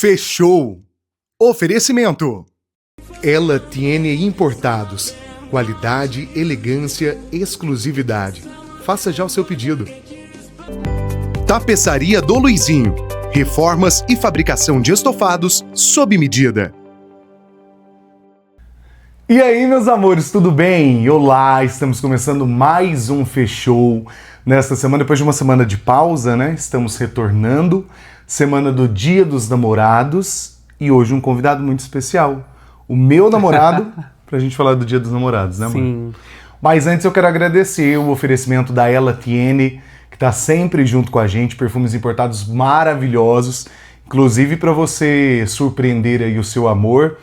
Fechou! Oferecimento: Ela Tiene Importados. Qualidade, elegância, exclusividade. Faça já o seu pedido. Tapeçaria do Luizinho. Reformas e fabricação de estofados sob medida. E aí, meus amores, tudo bem? Olá, estamos começando mais um Fechou. Nesta semana, depois de uma semana de pausa, né? Estamos retornando. Semana do Dia dos Namorados. E hoje um convidado muito especial. O meu namorado, pra gente falar do Dia dos Namorados, né, amor? Sim. Mas antes eu quero agradecer o oferecimento da Ela Tiene, que tá sempre junto com a gente, perfumes importados maravilhosos. Inclusive para você surpreender aí o seu amor.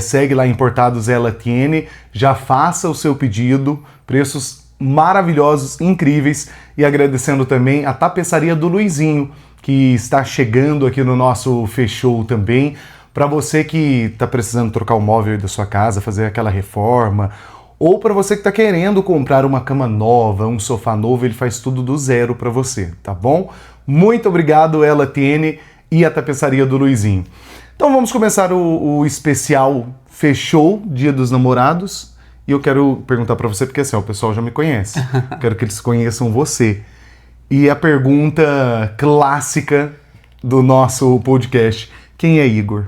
Segue lá Importados Ela Tiene, já faça o seu pedido, preços maravilhosos, incríveis, e agradecendo também a Tapeçaria do Luizinho, que está chegando aqui no nosso Fechou também, para você que está precisando trocar o móvel da sua casa, fazer aquela reforma, ou para você que está querendo comprar uma cama nova, um sofá novo, ele faz tudo do zero para você, tá bom? Muito obrigado, Ela Tiene e a Tapeçaria do Luizinho. Então vamos começar o especial Fechou, Dia dos Namorados. E eu quero perguntar para você, porque assim, o pessoal já me conhece. Quero que eles conheçam você. E a pergunta clássica do nosso podcast: quem é Igor?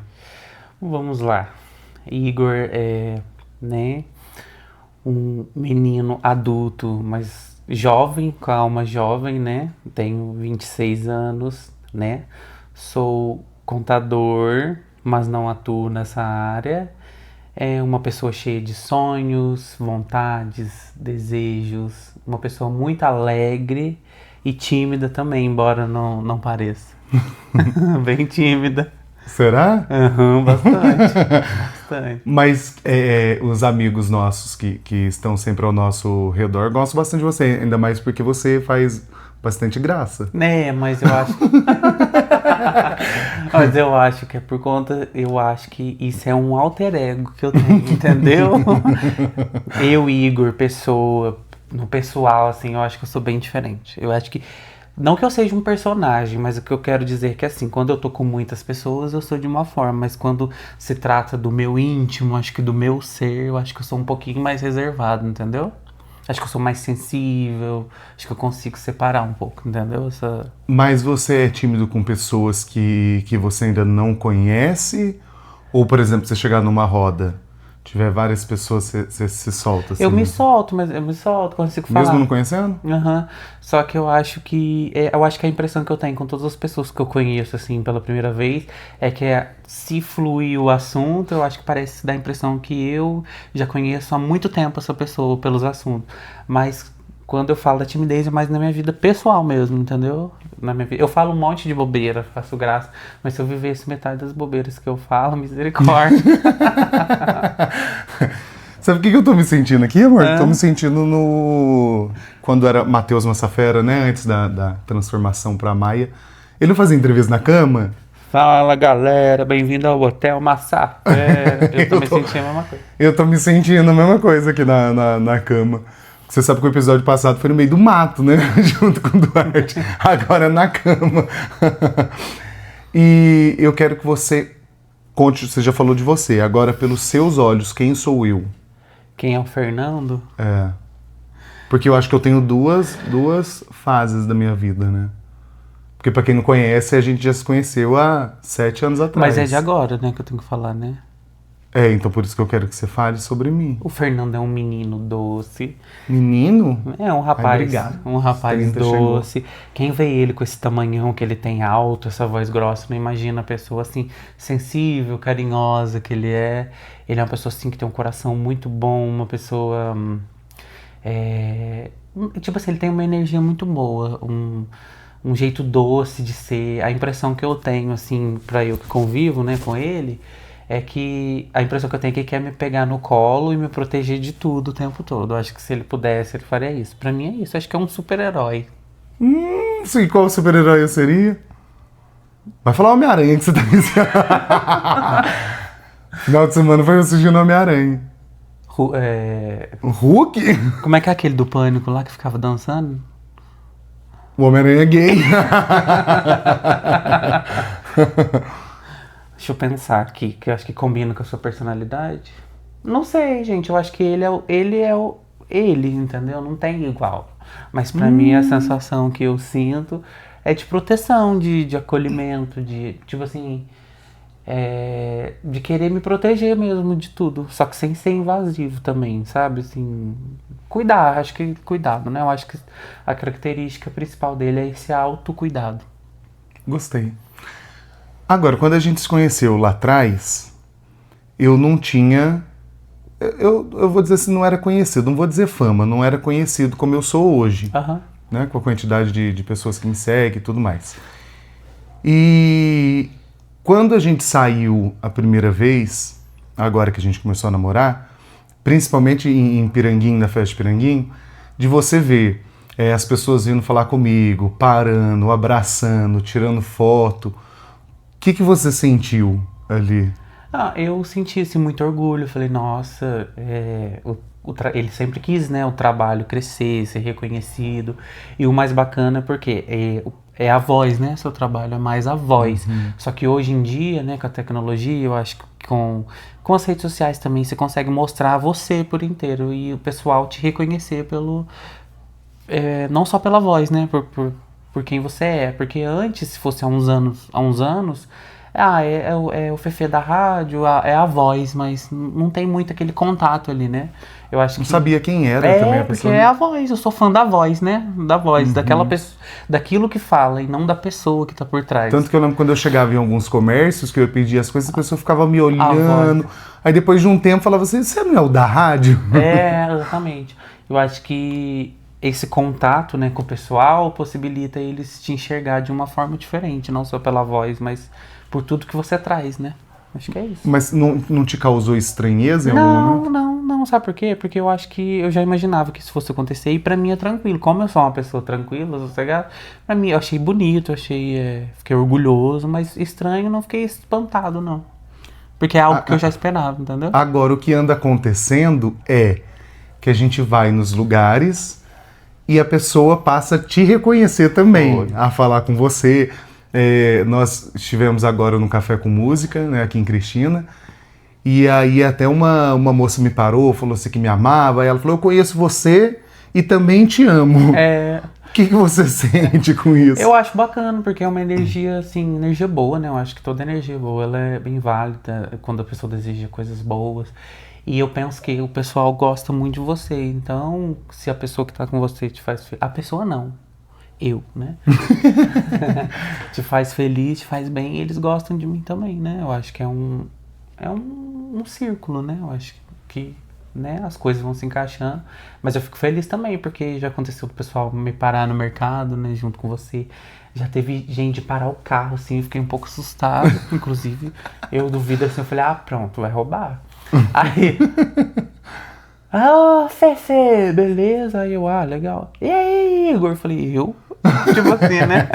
Vamos lá. Igor é, um menino adulto, mas jovem, com a alma jovem, né? Tenho 26 anos, né? Sou contador, mas não atuo nessa área. É uma pessoa cheia de sonhos, vontades, desejos. Uma pessoa muito alegre e tímida também, embora não pareça. Bem tímida. Será? Bastante. Mas os amigos nossos que estão sempre ao nosso redor gostam bastante de você, ainda mais porque você faz bastante graça. Mas eu acho... Mas eu acho que é por conta... Eu acho que isso é um alter ego que eu tenho, entendeu? Eu, Igor, pessoa... No pessoal, assim, eu acho que eu sou bem diferente. Eu acho que... Não que eu seja um personagem, mas o que eu quero dizer é que, assim, quando eu tô com muitas pessoas, eu sou de uma forma. Mas quando se trata do meu íntimo, acho que do meu ser, eu acho que eu sou um pouquinho mais reservado, entendeu? Acho que eu sou mais sensível, acho que eu consigo separar um pouco, entendeu? Mas você é tímido com pessoas que você ainda não conhece? Ou, por exemplo, você chegar numa roda, tiver várias pessoas, você se solta assim? Eu me solto, consigo falar. Mesmo não conhecendo? Só que eu acho que a impressão que eu tenho com todas as pessoas que eu conheço, assim, pela primeira vez, é que se flui o assunto, eu acho que parece dar a impressão que eu já conheço há muito tempo essa pessoa pelos assuntos. Mas quando eu falo da timidez é mais na minha vida pessoal mesmo, entendeu? Na minha vida. Eu falo um monte de bobeira, faço graça, mas se eu vivesse metade das bobeiras que eu falo, misericórdia. Sabe o que eu tô me sentindo aqui, amor? Tô me sentindo quando era Matheus Massafera, né? Antes da transformação pra Maia. Ele não fazia entrevista na cama? Fala, galera, bem-vindo ao Hotel Massafera. Eu tô me sentindo a mesma coisa. Eu tô me sentindo a mesma coisa aqui na cama. Você sabe que o episódio passado foi no meio do mato, né? Junto com o Duarte. Agora é na cama. E eu quero que você conte, você já falou de você, agora pelos seus olhos, quem sou eu? Quem é o Fernando? Porque eu acho que eu tenho duas fases da minha vida, né? Porque pra quem não conhece, a gente já se conheceu há 7 anos atrás. Mas é de agora, né, que eu tenho que falar, né? Então por isso que eu quero que você fale sobre mim. O Fernando é um menino doce. Menino? É um rapaz. Obrigado. Um rapaz doce. Chegou. Quem vê ele com esse tamanhão que ele tem alto, essa voz grossa, não imagina a pessoa assim, sensível, carinhosa que ele é. Ele é uma pessoa assim que tem um coração muito bom, uma pessoa... tipo assim, ele tem uma energia muito boa, um jeito doce de ser. A impressão que eu tenho, assim, pra eu que convivo, né, com ele... É que a impressão que eu tenho é que ele quer me pegar no colo e me proteger de tudo o tempo todo. Eu acho que se ele pudesse, ele faria isso. Pra mim é isso. Eu acho que é um super-herói. Sim, qual super-herói eu seria? Vai falar Homem-Aranha que você tá dizendo. Final de semana foi eu surgindo Homem-Aranha. Hulk? Como é que é aquele do Pânico lá que ficava dançando? O Homem-Aranha é gay. Deixa eu pensar aqui, que eu acho que combina com a sua personalidade. Não sei, gente. Eu acho que ele, entendeu? Não tem igual. Mas pra mim a sensação que eu sinto é de proteção, de acolhimento, de tipo assim, de querer me proteger mesmo de tudo. Só que sem ser invasivo também, sabe? Assim, cuidar, acho que cuidado, né? Eu acho que a característica principal dele é esse autocuidado. Gostei. Agora, quando a gente se conheceu lá atrás, eu não tinha... Eu vou dizer assim, não era conhecido, não vou dizer fama, não era conhecido como eu sou hoje, Aham. né? Com a quantidade de pessoas que me seguem e tudo mais. E quando a gente saiu a primeira vez, agora que a gente começou a namorar, principalmente em Piranguinho, na festa de Piranguinho, de você ver as pessoas vindo falar comigo, parando, abraçando, tirando foto. O que você sentiu ali? Eu senti assim, muito orgulho. Falei, nossa, ele sempre quis, né, o trabalho crescer, ser reconhecido. E o mais bacana, porque é a voz, né? Seu trabalho é mais a voz. Só que hoje em dia, né, com a tecnologia, eu acho que com as redes sociais também, você consegue mostrar você por inteiro e o pessoal te reconhecer não só pela voz, né? Por quem você é. Porque antes, se fosse há uns anos, é o Fefe da rádio, é a voz, mas não tem muito aquele contato ali, né? Eu acho Não que sabia quem era também a porque pessoa. é a voz, eu sou fã da voz, né? Da voz, daquela pessoa, daquilo que fala e não da pessoa que tá por trás. Tanto que eu lembro quando eu chegava em alguns comércios que eu pedia as coisas, a pessoa ficava me voz. olhando. Aí depois de um tempo falava assim, você não é o da rádio? Exatamente. Eu acho que esse contato, né, com o pessoal possibilita eles te enxergar de uma forma diferente, não só pela voz, mas por tudo que você traz, né? Acho que é isso. Mas não te causou estranheza em algum momento? Não, sabe por quê? Porque eu acho que eu já imaginava que isso fosse acontecer e pra mim é tranquilo. Como eu sou uma pessoa tranquila, sossegada, pra mim eu achei bonito, fiquei orgulhoso, mas estranho, não fiquei espantado, não. Porque é algo que eu já esperava, entendeu? Agora, o que anda acontecendo é que a gente vai nos lugares e a pessoa passa a te reconhecer também, a falar com você. Nós estivemos agora no Café com Música, né, aqui em Cristina, e aí até uma moça me parou, falou assim que me amava, e ela falou, eu conheço você e também te amo. O que você sente com isso? Eu acho bacana, porque é uma energia, assim, energia boa, né? Eu acho que toda energia boa, ela é bem válida quando a pessoa deseja coisas boas. E eu penso que o pessoal gosta muito de você, então se a pessoa que tá com você te faz feliz... A pessoa não. Eu, né? Te faz feliz, te faz bem, e eles gostam de mim também, né? Eu acho que é um círculo, né? Eu acho que, né, as coisas vão se encaixando. Mas eu fico feliz também, porque já aconteceu o pessoal me parar no mercado, né, junto com você. Já teve gente parar o carro, assim, eu fiquei um pouco assustado. Inclusive, eu duvido assim, eu falei, pronto, vai roubar. Aí... Fefe, beleza? Aí eu, legal. E aí, Igor? Eu falei, eu? Tipo assim, né?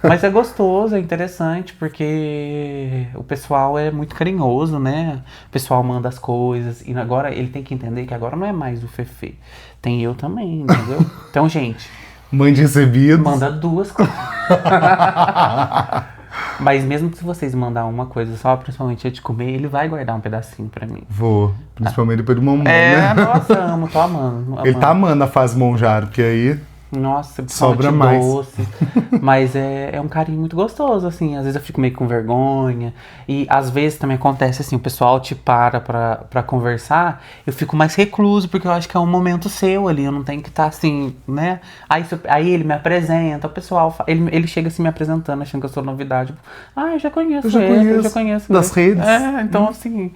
Mas é gostoso, é interessante, porque o pessoal é muito carinhoso, né? O pessoal manda as coisas, e agora ele tem que entender que agora não é mais o Fefe. Tem eu também, entendeu? Então, gente... Mande recebidos. Manda 2 coisas. Mas mesmo que vocês mandar uma coisa só, principalmente de comer, ele vai guardar um pedacinho pra mim. Vou, principalmente depois do mamão, né? Nossa, amo, tô amando. Ele tá amando a fase monjaro, porque aí... Nossa, sobra mais. Doce. Mas é um carinho muito gostoso, assim. Às vezes eu fico meio com vergonha. E às vezes também acontece assim, o pessoal te pra conversar, eu fico mais recluso, porque eu acho que é um momento seu ali, eu não tenho que estar assim, né? Aí ele me apresenta, o pessoal, ele chega assim me apresentando, achando que eu sou novidade. Eu já conheço eu já conheço das redes. Então assim...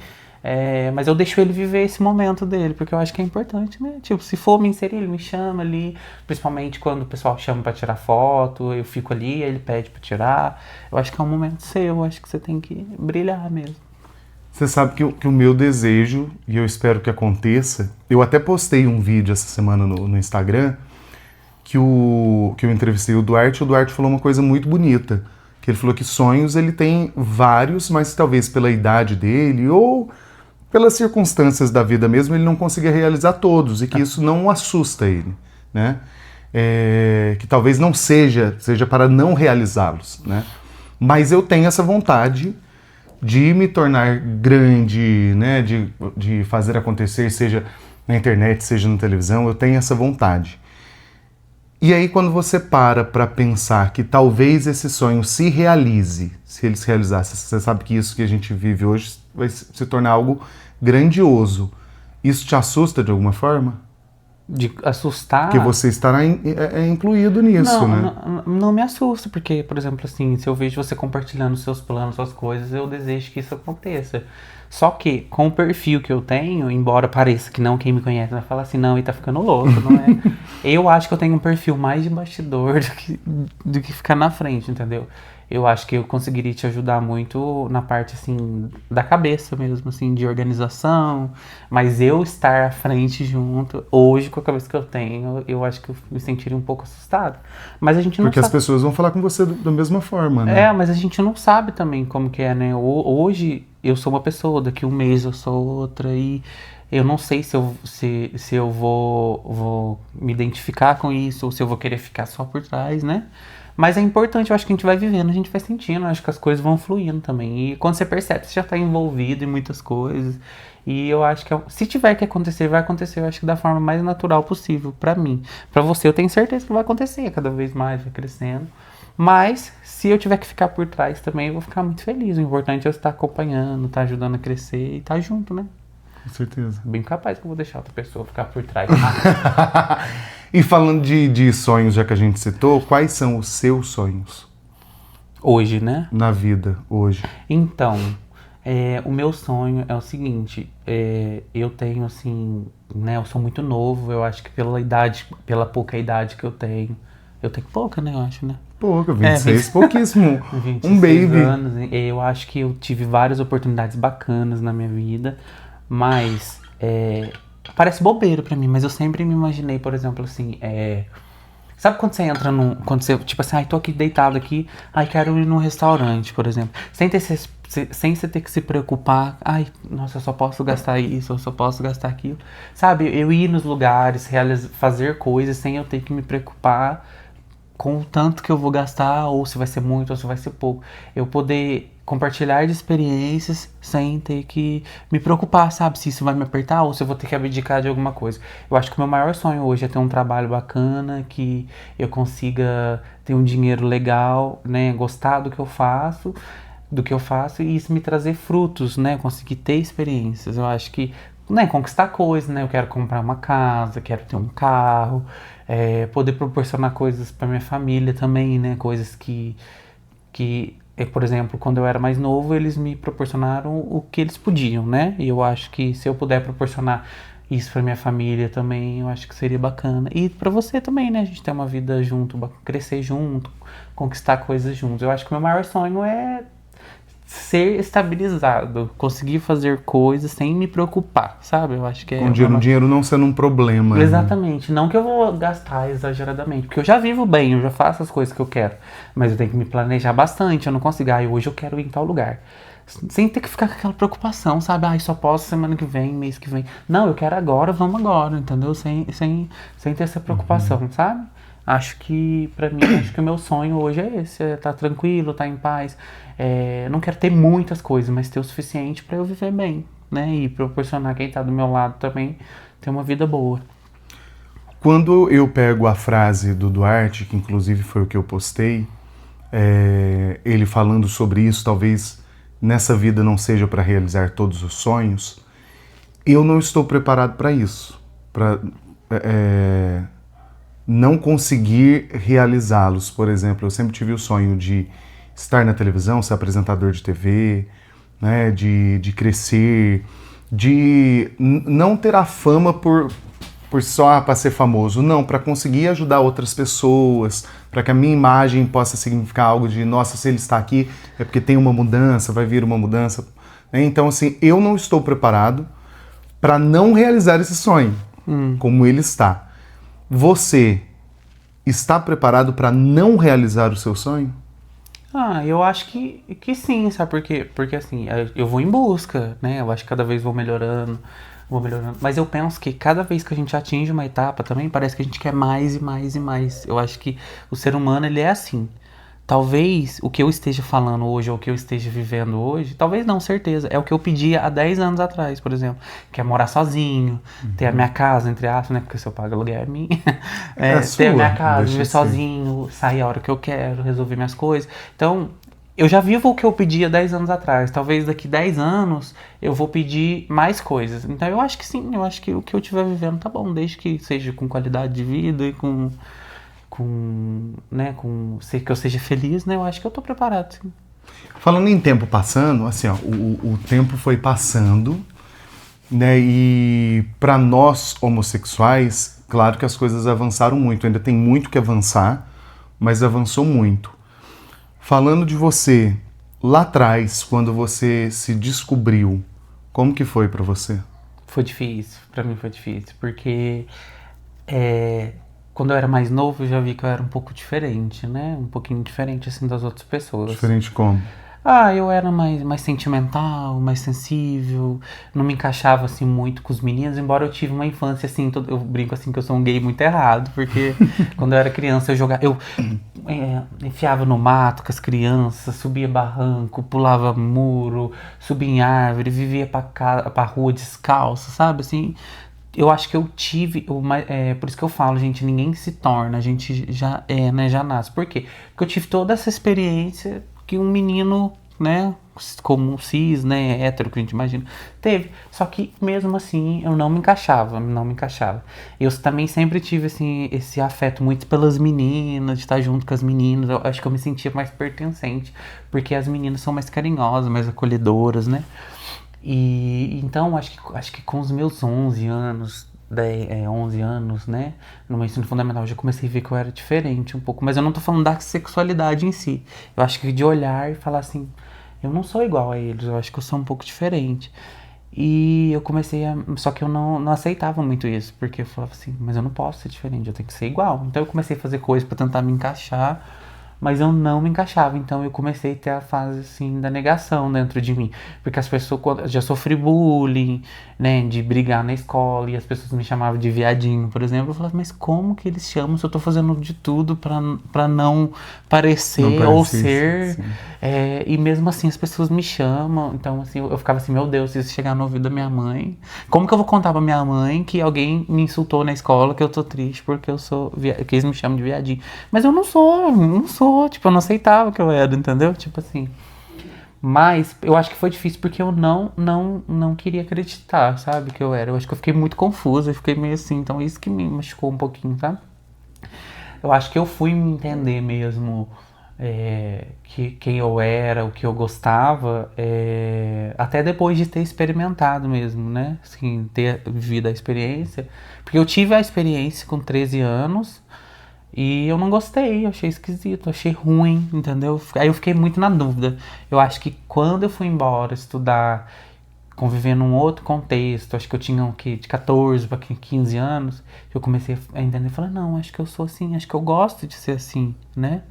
mas eu deixo ele viver esse momento dele, porque eu acho que é importante, né? Tipo, se for me inserir, ele me chama ali, principalmente quando o pessoal chama pra tirar foto, eu fico ali, ele pede pra tirar. Eu acho que é um momento seu, eu acho que você tem que brilhar mesmo. Você sabe que o meu desejo, e eu espero que aconteça, eu até postei um vídeo essa semana no Instagram, que eu entrevistei o Duarte falou uma coisa muito bonita, que ele falou que sonhos ele tem vários, mas talvez pela idade dele, ou pelas circunstâncias da vida mesmo, ele não conseguia realizar todos, e que isso não assusta ele, né? Que talvez não seja para não realizá-los, né? Mas eu tenho essa vontade de me tornar grande, né, de fazer acontecer, seja na internet, seja na televisão, eu tenho essa vontade. E aí quando você para pensar que talvez esse sonho se realize, se ele se realizasse, você sabe que isso que a gente vive hoje vai se tornar algo grandioso. Isso te assusta de alguma forma? De assustar? Porque você estará incluído nisso, né? Não me assusta, porque, por exemplo, assim, se eu vejo você compartilhando seus planos, suas coisas, eu desejo que isso aconteça. Só que, com o perfil que eu tenho, embora pareça que não, quem me conhece vai falar assim, não, ele tá ficando louco, não é? Eu acho que eu tenho um perfil mais de bastidor do que ficar na frente, entendeu? Eu acho que eu conseguiria te ajudar muito na parte, assim, da cabeça mesmo, assim, de organização. Mas eu estar à frente junto, hoje, com a cabeça que eu tenho, eu acho que eu me sentiria um pouco assustado. Mas a gente não Porque sabe. as pessoas vão falar com você da mesma forma, né? É, mas a gente não sabe também como que é, né? Hoje eu sou uma pessoa, daqui um mês eu sou outra e eu não sei se eu vou me identificar com isso ou se eu vou querer ficar só por trás, né? Mas é importante, eu acho que a gente vai vivendo, a gente vai sentindo, eu acho que as coisas vão fluindo também. E quando você percebe, você já tá envolvido em muitas coisas. E eu acho que se tiver que acontecer, vai acontecer, eu acho que da forma mais natural possível pra mim. Pra você, eu tenho certeza que vai acontecer, cada vez mais, vai crescendo. Mas, se eu tiver que ficar por trás também, eu vou ficar muito feliz. O importante é eu estar acompanhando, estar ajudando a crescer e estar junto, né? Com certeza. Bem capaz que eu vou deixar outra pessoa ficar por trás. E falando de sonhos, já que a gente citou, quais são os seus sonhos Hoje, né? na vida, hoje? Então, o meu sonho é o seguinte, eu tenho assim, né, eu sou muito novo, eu acho que pela pouca idade que eu tenho pouca, né, eu acho, né? Pouca, 26, pouquíssimo. 26 Um baby. anos, eu acho que eu tive várias oportunidades bacanas na minha vida, mas parece bobeiro pra mim, mas eu sempre me imaginei, por exemplo, assim, sabe quando você entra quando você, tipo assim, ai, tô aqui deitado aqui, ai, quero ir num restaurante, por exemplo, sem você ter que se preocupar, ai, nossa, eu só posso gastar isso, eu só posso gastar aquilo, sabe? Eu ir nos lugares, fazer coisas sem eu ter que me preocupar com o tanto que eu vou gastar, ou se vai ser muito, ou se vai ser pouco. Eu poder compartilhar de experiências sem ter que me preocupar, sabe? Se isso vai me apertar ou se eu vou ter que abdicar de alguma coisa. Eu acho que o meu maior sonho hoje é ter um trabalho bacana, que eu consiga ter um dinheiro legal, né? Gostar do que eu faço e isso me trazer frutos, né? Conseguir ter experiências. Eu acho que, né, conquistar coisas, né? Eu quero comprar uma casa, quero ter um carro, poder proporcionar coisas para minha família também, né? Coisas que por exemplo, quando eu era mais novo, eles me proporcionaram o que eles podiam, né? E eu acho que se eu puder proporcionar isso para minha família também, eu acho que seria bacana. E para você também, né? A gente ter uma vida junto, crescer junto, conquistar coisas juntos. Eu acho que o meu maior sonho é ser estabilizado, conseguir fazer coisas sem me preocupar, sabe? Eu acho que Com dinheiro não sendo um problema. Né? Exatamente, não que eu vou gastar exageradamente, porque eu já vivo bem, eu já faço as coisas que eu quero, mas eu tenho que me planejar bastante, eu não consigo, hoje eu quero ir em tal lugar, sem ter que ficar com aquela preocupação, sabe? Só posso semana que vem, mês que vem. Não, eu quero agora, vamos agora, entendeu? Sem ter essa preocupação, sabe? Acho que, pra mim, acho que o meu sonho hoje é esse, é estar tranquilo, estar em paz. Não quero ter muitas coisas, mas ter o suficiente pra eu viver bem, né? E proporcionar quem tá do meu lado também ter uma vida boa. Quando eu pego a frase do Duarte, que inclusive foi o que eu postei, ele falando sobre isso, talvez nessa vida não seja para realizar todos os sonhos, eu não estou preparado para isso, para não conseguir realizá-los. Por exemplo, eu sempre tive o sonho de estar na televisão, ser apresentador de TV, né, de crescer, de não ter a fama por só para ser famoso, não, para conseguir ajudar outras pessoas, para que a minha imagem possa significar algo de, nossa, se ele está aqui é porque tem uma mudança, vai vir uma mudança. Então, assim, eu não estou preparado para não realizar esse sonho, como ele está. Você está preparado para não realizar o seu sonho? Eu acho que sim, sabe por quê? Porque assim, eu vou em busca, né? Eu acho que cada vez vou melhorando. Mas eu penso que cada vez que a gente atinge uma etapa também, parece que a gente quer mais e mais e mais. Eu acho que o ser humano, ele é assim. talvez o que eu esteja falando hoje, ou o que eu esteja vivendo hoje, talvez não, certeza, é o que eu pedia há 10 anos atrás, por exemplo. Que é morar sozinho, ter a minha casa, entre aspas, né? Porque se eu pago aluguel é minha. Ter a minha casa, viver sozinho, sair a hora que eu quero, resolver minhas coisas. Então, eu já vivo o que eu pedia 10 anos atrás. Talvez daqui 10 anos eu vou pedir mais coisas. Então eu acho que sim, eu acho que o que eu estiver vivendo tá bom, desde que seja com qualidade de vida e que eu seja feliz, né? Eu acho que eu tô preparado, sim. Falando em tempo passando, assim, ó, o tempo foi passando, né? E para nós homossexuais, claro que as coisas avançaram muito. Ainda tem muito que avançar, mas avançou muito. Falando de você, lá atrás, quando você se descobriu, como que foi pra você? Foi difícil, pra mim foi difícil, porque quando eu era mais novo eu já vi que eu era um pouco diferente, né? Um pouquinho diferente, assim, das outras pessoas. Diferente como? Eu era mais sentimental, mais sensível, não me encaixava, assim, muito com os meninos, embora eu tive uma infância, assim, eu brinco, assim, que eu sou um gay muito errado, porque quando eu era criança eu enfiava no mato com as crianças, subia barranco, pulava muro, subia em árvore, vivia pra rua descalço, sabe, assim. Eu acho que eu tive, por isso que eu falo, gente, ninguém se torna, a gente já né, já nasce. Por quê? Porque eu tive toda essa experiência que um menino, né, como um cis, né, hétero, que a gente imagina, teve. Só que, mesmo assim, eu não me encaixava. Eu também sempre tive, assim, esse afeto muito pelas meninas, de estar junto com as meninas. Eu acho que eu me sentia mais pertencente, porque as meninas são mais carinhosas, mais acolhedoras, né. E então, acho que com os meus 11 anos, 11 anos, né, no meu ensino fundamental, eu já comecei a ver que eu era diferente um pouco. Mas eu não tô falando da sexualidade em si. Eu acho que de olhar e falar assim, eu não sou igual a eles, eu acho que eu sou um pouco diferente. E eu comecei só que eu não aceitava muito isso, porque eu falava assim, mas eu não posso ser diferente, eu tenho que ser igual. Então eu comecei a fazer coisas pra tentar me encaixar, mas eu não me encaixava, então eu comecei a ter a fase, assim, da negação dentro de mim, porque as pessoas, já sofri bullying, né, de brigar na escola, e as pessoas me chamavam de viadinho, por exemplo, eu falava, mas como que eles chamam se eu tô fazendo de tudo pra não parecer ou ser, e mesmo assim as pessoas me chamam, então assim, eu ficava assim, meu Deus, se isso chegar no ouvido da minha mãe, como que eu vou contar pra minha mãe que alguém me insultou na escola, que eu tô triste porque que eles me chamam de viadinho, mas eu não sou, tipo, eu não aceitava que eu era, entendeu? Tipo assim. Mas eu acho que foi difícil porque eu não queria acreditar, sabe, que eu era. Eu acho que eu fiquei muito confusa, eu fiquei meio assim, então isso que me machucou um pouquinho, sabe? Eu acho que eu fui me entender mesmo quem eu era, o que eu gostava, até depois de ter experimentado mesmo, né? Assim, ter vivido a experiência. Porque eu tive a experiência com 13 anos, e eu não gostei, eu achei esquisito, achei ruim, entendeu? Aí eu fiquei muito na dúvida. Eu acho que quando eu fui embora estudar, conviver num outro contexto, acho que eu tinha de 14 para 15 anos, eu comecei a entender, falei, não, acho que eu sou assim, acho que eu gosto de ser assim, né?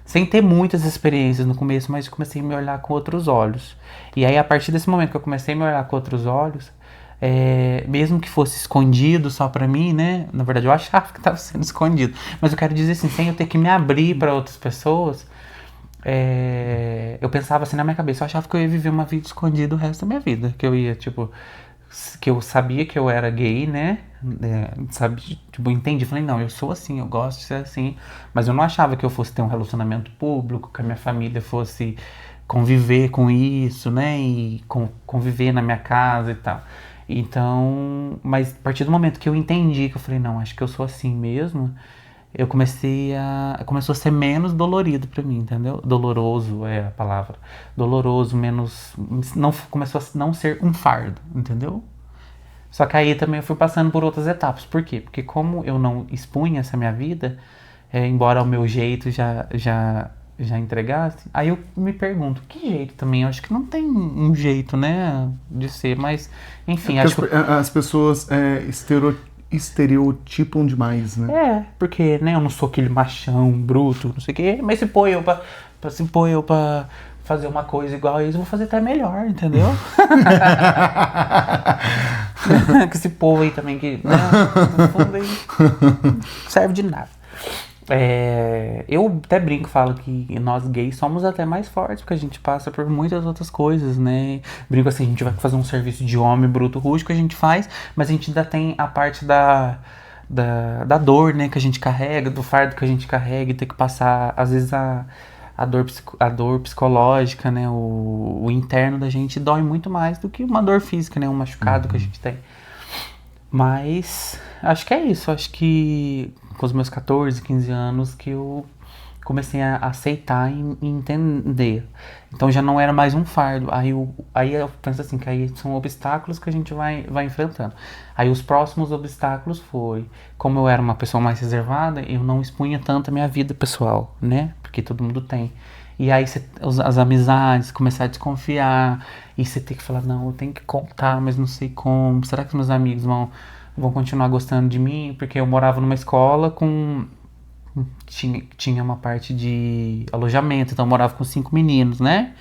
Sem ter muitas experiências no começo, mas eu comecei a me olhar com outros olhos. E aí, a partir desse momento que eu comecei a me olhar com outros olhos, mesmo que fosse escondido só pra mim, né? Na verdade, eu achava que estava sendo escondido. Mas eu quero dizer assim, sem eu ter que me abrir para outras pessoas, eu pensava assim na minha cabeça, eu achava que eu ia viver uma vida escondida o resto da minha vida. Que eu ia, tipo, que eu sabia que eu era gay, né? Sabe, tipo, entendi. Falei, não, eu sou assim, eu gosto de ser assim. Mas eu não achava que eu fosse ter um relacionamento público, que a minha família fosse conviver com isso, né? E conviver na minha casa e tal. Então, mas a partir do momento que eu entendi, que eu falei, não, acho que eu sou assim mesmo, começou a ser menos dolorido pra mim, entendeu? Doloroso é a palavra. Doloroso, menos, começou a não ser um fardo, entendeu? Só que aí também eu fui passando por outras etapas. Por quê? Porque como eu não expunha essa minha vida, embora o meu jeito já entregasse, aí eu me pergunto, que jeito também? Eu acho que não tem um jeito, né, de ser, mas, enfim, acho que... As pessoas estereotipam demais, né? Porque, né, eu não sou aquele machão bruto, não sei o quê, mas se pôr eu pra fazer uma coisa igual a eles, eu vou fazer até melhor, entendeu? Que esse povo aí também que, né, no fundo aí, não serve de nada. Eu até brinco, falo que nós gays somos até mais fortes, porque a gente passa por muitas outras coisas, né? Brinco assim, a gente vai fazer um serviço de homem bruto rústico, a gente faz, mas a gente ainda tem a parte da dor, né, que a gente carrega, do fardo que a gente carrega e ter que passar, às vezes, a dor psicológica, né, o interno da gente dói muito mais do que uma dor física, né, um machucado que a gente tem. Mas acho que é isso, acho que com os meus 14, 15 anos que eu comecei a aceitar e entender. Então já não era mais um fardo. Aí eu penso assim, que aí são obstáculos que a gente vai enfrentando. Aí os próximos obstáculos foi, como eu era uma pessoa mais reservada, eu não expunha tanto a minha vida pessoal, né? Porque todo mundo tem. E aí as amizades, começar a desconfiar, e você ter que falar, não, eu tenho que contar, mas não sei como. Será que meus amigos vão continuar gostando de mim? Porque eu morava numa escola com... Tinha uma parte de alojamento, então eu morava com 5 meninos, né?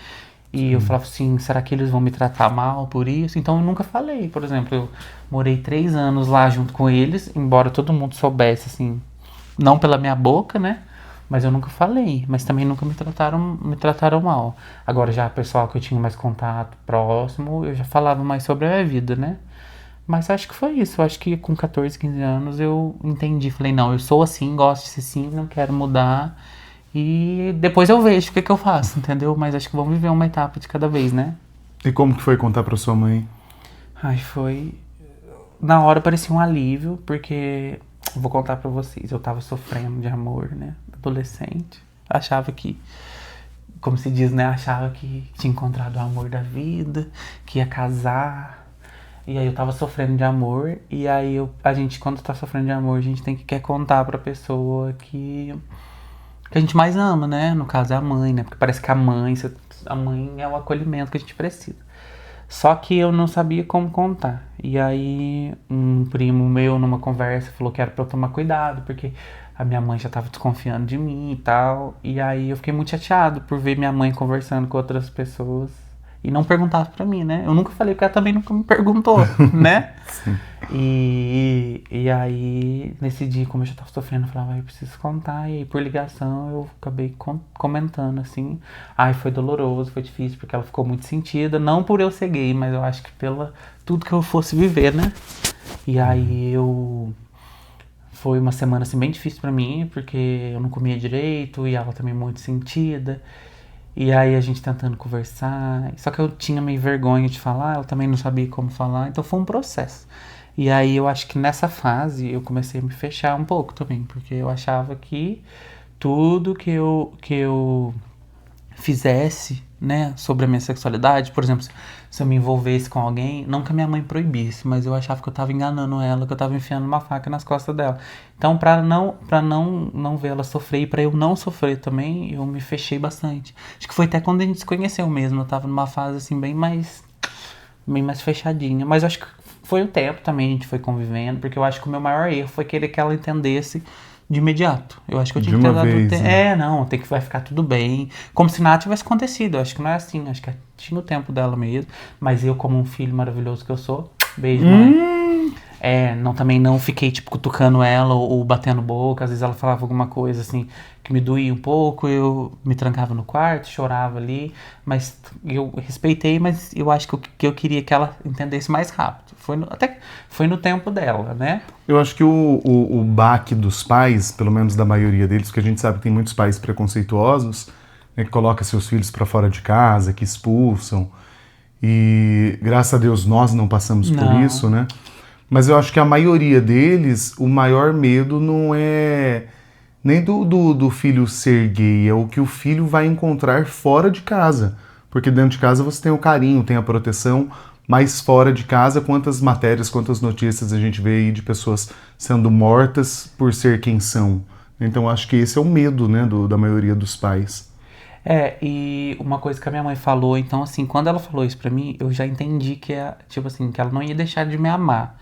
E eu falava assim, será que eles vão me tratar mal por isso? Então eu nunca falei, por exemplo, eu morei 3 anos lá junto com eles, embora todo mundo soubesse, assim, não pela minha boca, né? Mas eu nunca falei, mas também nunca me trataram mal. Agora já o pessoal que eu tinha mais contato próximo, eu já falava mais sobre a minha vida, né? Mas acho que foi isso. Eu acho que com 14, 15 anos eu entendi. Falei, não, eu sou assim, gosto de ser assim, não quero mudar. E depois eu vejo o que eu faço, entendeu? Mas acho que vamos viver uma etapa de cada vez, né? E como que foi contar pra sua mãe? Ai, foi... Na hora parecia um alívio, porque... Vou contar pra vocês. Eu tava sofrendo de amor, né? Adolescente. Achava que... Como se diz, né? Achava que tinha encontrado o amor da vida, que ia casar... E aí eu tava sofrendo de amor, e aí a gente, quando tá sofrendo de amor, a gente quer contar pra pessoa que a gente mais ama, né? No caso é a mãe, né? Porque parece que a mãe é o acolhimento que a gente precisa. Só que eu não sabia como contar. E aí um primo meu, numa conversa, falou que era pra eu tomar cuidado, porque a minha mãe já tava desconfiando de mim e tal. E aí eu fiquei muito chateado por ver minha mãe conversando com outras pessoas. E não perguntava pra mim, né? Eu nunca falei porque ela também nunca me perguntou, né? Sim. E aí, nesse dia, como eu já tava sofrendo, eu falava, eu preciso contar. E aí, por ligação, eu acabei comentando, assim. Ai, foi doloroso, foi difícil, porque ela ficou muito sentida. Não por eu ser gay, mas eu acho que pela tudo que eu fosse viver, né? E aí, foi uma semana, assim, bem difícil pra mim, porque eu não comia direito e ela também muito sentida. E aí a gente tentando conversar, só que eu tinha meio vergonha de falar, eu também não sabia como falar, então foi um processo. E aí eu acho que nessa fase eu comecei a me fechar um pouco também, porque eu achava que tudo que eu fizesse, né, sobre a minha sexualidade, por exemplo, se eu me envolvesse com alguém, não que a minha mãe proibisse, mas eu achava que eu tava enganando ela, que eu tava enfiando uma faca nas costas dela. Então, pra não ver ela sofrer e pra eu não sofrer também, eu me fechei bastante. Acho que foi até quando a gente se conheceu mesmo, eu tava numa fase assim bem mais fechadinha, mas eu acho que foi o tempo também, a gente foi convivendo, porque eu acho que o meu maior erro foi querer que ela entendesse de imediato. Eu acho que eu tinha que ter dado tempo. Não, vai ficar tudo bem. Como se nada tivesse acontecido. Eu acho que não é assim. Acho que tinha o tempo dela mesmo. Mas eu, como um filho maravilhoso que eu sou, beijo, mãe. Também não fiquei, tipo, cutucando ela ou batendo boca. Às vezes ela falava alguma coisa, assim, que me doía um pouco. Eu me trancava no quarto, chorava ali. Mas eu respeitei, mas eu acho que eu queria que ela entendesse mais rápido. Até foi no tempo dela, né? Eu acho que o baque dos pais, pelo menos da maioria deles, porque a gente sabe que tem muitos pais preconceituosos, né, que colocam seus filhos para fora de casa, que expulsam. E graças a Deus nós não passamos por isso, né? Mas eu acho que a maioria deles, o maior medo não é nem do filho ser gay, é o que o filho vai encontrar fora de casa. Porque dentro de casa você tem o carinho, tem a proteção, mas fora de casa, quantas matérias, quantas notícias a gente vê aí de pessoas sendo mortas por ser quem são. Então acho que esse é o medo, né, da maioria dos pais. E uma coisa que a minha mãe falou, então assim, quando ela falou isso pra mim, eu já entendi que tipo assim, que ela não ia deixar de me amar.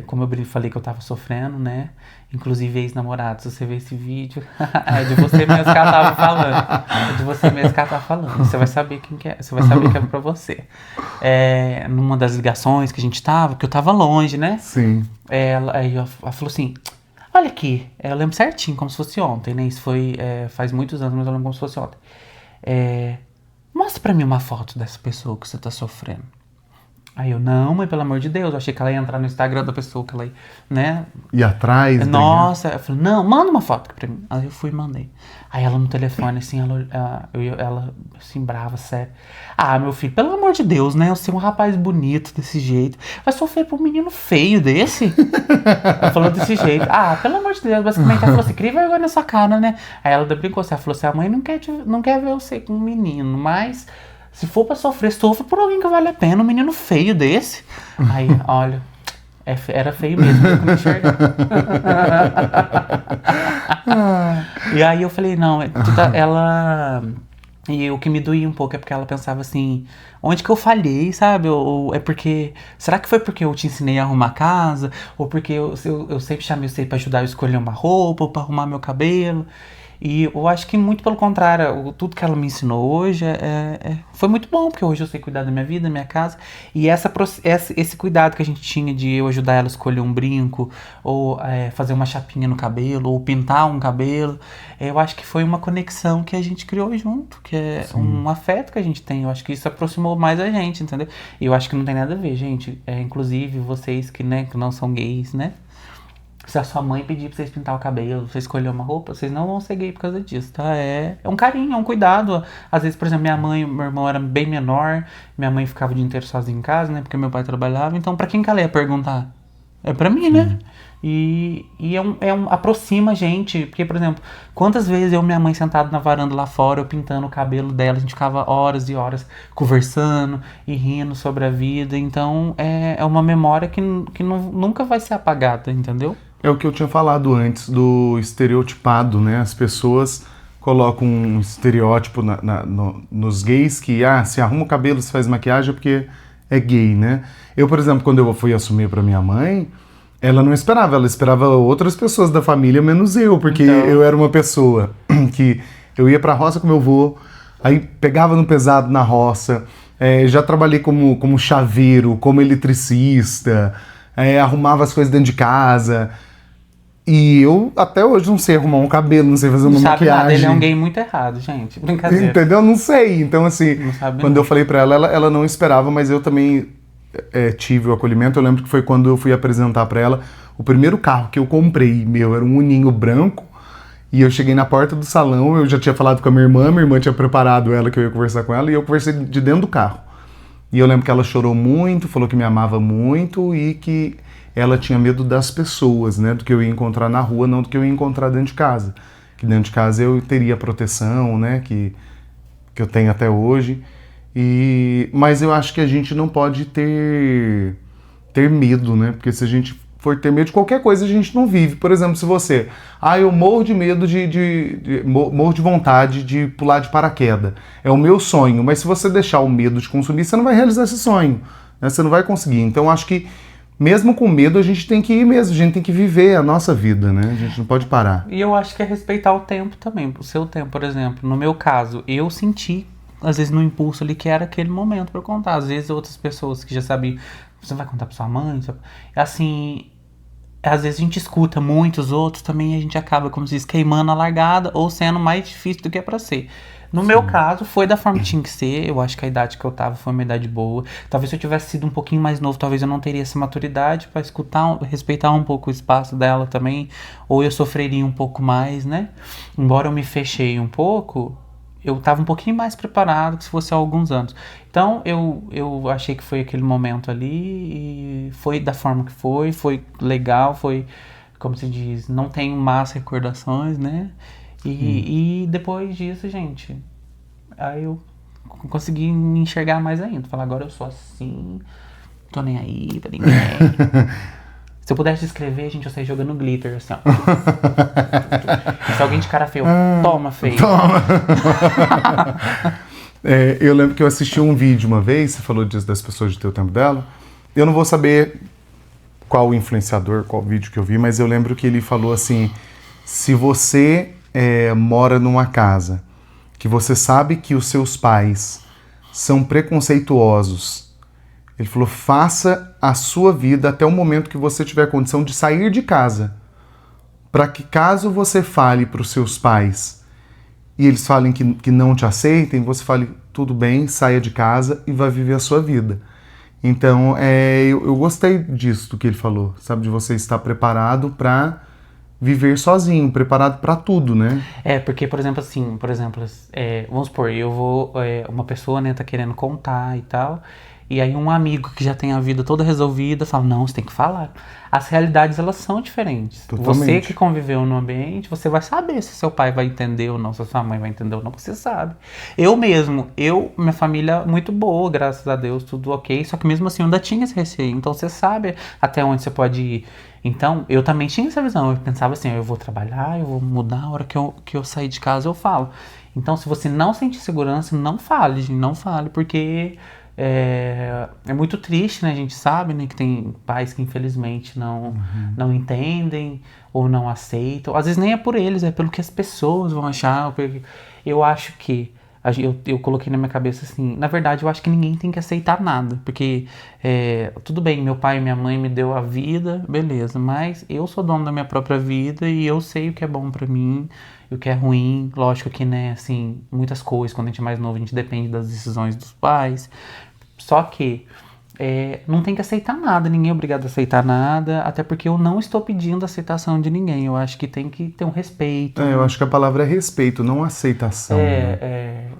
Como eu falei que eu tava sofrendo, né? Inclusive, ex-namorado, se você ver esse vídeo, é de você mesmo que ela tava falando. É de você mesmo que ela tava falando. Você vai saber quem que é, você vai saber que é pra você. Numa das ligações que a gente tava, porque eu tava longe, né? Sim. Ela falou assim, olha aqui, eu lembro certinho, como se fosse ontem, né? Isso foi, faz muitos anos, mas eu lembro como se fosse ontem. Mostra pra mim uma foto dessa pessoa que você tá sofrendo. Aí eu, não, mãe, pelo amor de Deus, eu achei que ela ia entrar no Instagram da pessoa que ela ia, né? E atrás, Nossa, eu falei, não, manda uma foto pra mim. Aí eu fui e mandei. Aí ela no telefone, assim, ela assim, brava, sério. Ah, meu filho, pelo amor de Deus, né? Eu ser um rapaz bonito desse jeito. Vai sofrer por um menino feio desse? Ela falou desse jeito. Ah, pelo amor de Deus, basicamente ela falou assim, cria vergonha na sua cara, né? Aí ela brincou assim, ela falou assim, a mãe não quer ver você com um menino, mas... Se for pra sofrer, sofra por alguém que vale a pena, um menino feio desse. Aí, olha, era feio mesmo, eu não enxergar. E aí eu falei, não, ela... E o que me doía um pouco é porque ela pensava assim, onde que eu falhei, sabe? Ou é porque... Será que foi porque eu te ensinei a arrumar casa? Ou porque eu sempre chamei você pra ajudar eu a escolher uma roupa, ou pra arrumar meu cabelo? E eu acho que muito pelo contrário, tudo que ela me ensinou hoje foi muito bom, porque hoje eu sei cuidar da minha vida, da minha casa. E esse cuidado que a gente tinha de eu ajudar ela a escolher um brinco, ou fazer uma chapinha no cabelo, ou pintar um cabelo, eu acho que foi uma conexão que a gente criou junto, que é um afeto que a gente tem. Eu acho que isso aproximou mais a gente, entendeu? E eu acho que não tem nada a ver, gente. Inclusive, vocês que não são gays, né? Se a sua mãe pedir pra vocês pintar o cabelo, você escolher uma roupa, vocês não vão ser gay por causa disso, tá? É um carinho, é um cuidado. Às vezes, por exemplo, minha mãe e meu irmão eram bem menor, minha mãe ficava o dia inteiro sozinha em casa, né? Porque meu pai trabalhava. Então, pra quem que ela ia perguntar? É pra mim, né? E aproxima a gente. Porque, por exemplo, quantas vezes eu e minha mãe sentado na varanda lá fora, eu pintando o cabelo dela, a gente ficava horas e horas conversando e rindo sobre a vida. Então, é uma memória que nunca vai ser apagada, entendeu? É o que eu tinha falado antes do estereotipado, né? As pessoas colocam um estereótipo nos gays que, se arruma o cabelo, se faz maquiagem é porque é gay, né? Eu, por exemplo, quando eu fui assumir pra minha mãe, ela não esperava, ela esperava outras pessoas da família, menos eu, porque eu era uma pessoa que eu ia pra roça com meu avô, aí pegava no pesado na roça, já trabalhei como chaveiro, como eletricista, arrumava as coisas dentro de casa. E eu até hoje não sei arrumar um cabelo, não sei fazer uma maquiagem. Nada. Ele é um gay muito errado, gente. Brincadeira. Entendeu? Não sei. Então, assim, quando eu falei pra ela não esperava, mas eu também tive o acolhimento. Eu lembro que foi quando eu fui apresentar pra ela o primeiro carro que eu comprei, era um Uninho branco. E eu cheguei na porta do salão, eu já tinha falado com a minha irmã tinha preparado ela que eu ia conversar com ela, e eu conversei de dentro do carro. E eu lembro que ela chorou muito, falou que me amava muito e que ela tinha medo das pessoas, né? Do que eu ia encontrar na rua, não do que eu ia encontrar dentro de casa. Que dentro de casa eu teria proteção, né? Que eu tenho até hoje. Mas eu acho que a gente não pode ter medo, né? Porque se a gente for ter medo de qualquer coisa, a gente não vive. Por exemplo, se você... eu morro de medo morro de vontade de pular de paraquedas. É o meu sonho. Mas se você deixar o medo de consumir, você não vai realizar esse sonho, né? Você não vai conseguir. Então, eu acho que mesmo com medo, a gente tem que ir mesmo, a gente tem que viver a nossa vida, né? A gente não pode parar. E eu acho que é respeitar o tempo também, o seu tempo, por exemplo. No meu caso, eu senti, às vezes no impulso ali, que era aquele momento pra eu contar. Às vezes outras pessoas que já sabiam, você vai contar pra sua mãe? Assim, às vezes a gente escuta muitos outros também e a gente acaba, como se diz, queimando a largada ou sendo mais difícil do que é pra ser. No meu caso, foi da forma que tinha que ser. Eu acho que a idade que eu tava foi uma idade boa. Talvez se eu tivesse sido um pouquinho mais novo, talvez eu não teria essa maturidade pra escutar, respeitar um pouco o espaço dela também. Ou eu sofreria um pouco mais, né? Embora eu me fechei um pouco, eu tava um pouquinho mais preparado que se fosse há alguns anos. Então, eu achei que foi aquele momento ali e foi da forma que foi legal, foi, como se diz, não tenho más recordações, né? E depois disso, gente, aí eu consegui me enxergar mais ainda. Falar, agora eu sou assim, tô nem aí pra ninguém. Se eu pudesse descrever, gente, eu saí jogando glitter, assim, ó. Se alguém de cara feio, toma, feio. Toma. Eu lembro que eu assisti um vídeo uma vez, você falou disso das pessoas de ter o tempo dela. Eu não vou saber qual influenciador, qual vídeo que eu vi, mas eu lembro que ele falou assim, se você mora numa casa que você sabe que os seus pais são preconceituosos, ele falou, faça a sua vida até o momento que você tiver condição de sair de casa, para que caso você fale para os seus pais e eles falem que não te aceitem, você fale, tudo bem, saia de casa e vá viver a sua vida. Então, eu gostei disso, do que ele falou, sabe? De você estar preparado para viver sozinho, preparado para tudo, né? Porque, por exemplo, assim, vamos supor, uma pessoa, né, tá querendo contar e tal, e aí um amigo que já tem a vida toda resolvida fala, não, você tem que falar. As realidades, elas são diferentes. Totalmente. Você que conviveu no ambiente, você vai saber se seu pai vai entender ou não, se sua mãe vai entender ou não, porque você sabe. Minha família muito boa, graças a Deus, tudo ok, só que mesmo assim eu ainda tinha esse receio, então você sabe até onde você pode ir. Então, eu também tinha essa visão, eu pensava assim, eu vou trabalhar, eu vou mudar, a hora que eu sair de casa eu falo. Então, se você não sentir segurança, não fale, gente, não fale, porque é muito triste, né? A gente sabe, né, que tem pais que infelizmente não entendem ou não aceitam. Às vezes nem é por eles, é pelo que as pessoas vão achar. Porque eu acho que eu coloquei na minha cabeça assim, na verdade eu acho que ninguém tem que aceitar nada, porque tudo bem, meu pai e minha mãe me deu a vida, beleza, mas eu sou dono da minha própria vida e eu sei o que é bom pra mim e o que é ruim. Lógico que, né, assim, muitas coisas, quando a gente é mais novo, a gente depende das decisões dos pais, só que não tem que aceitar nada, ninguém é obrigado a aceitar nada, até porque eu não estou pedindo aceitação de ninguém, eu acho que tem que ter um respeito. Eu acho que a palavra é respeito, não aceitação.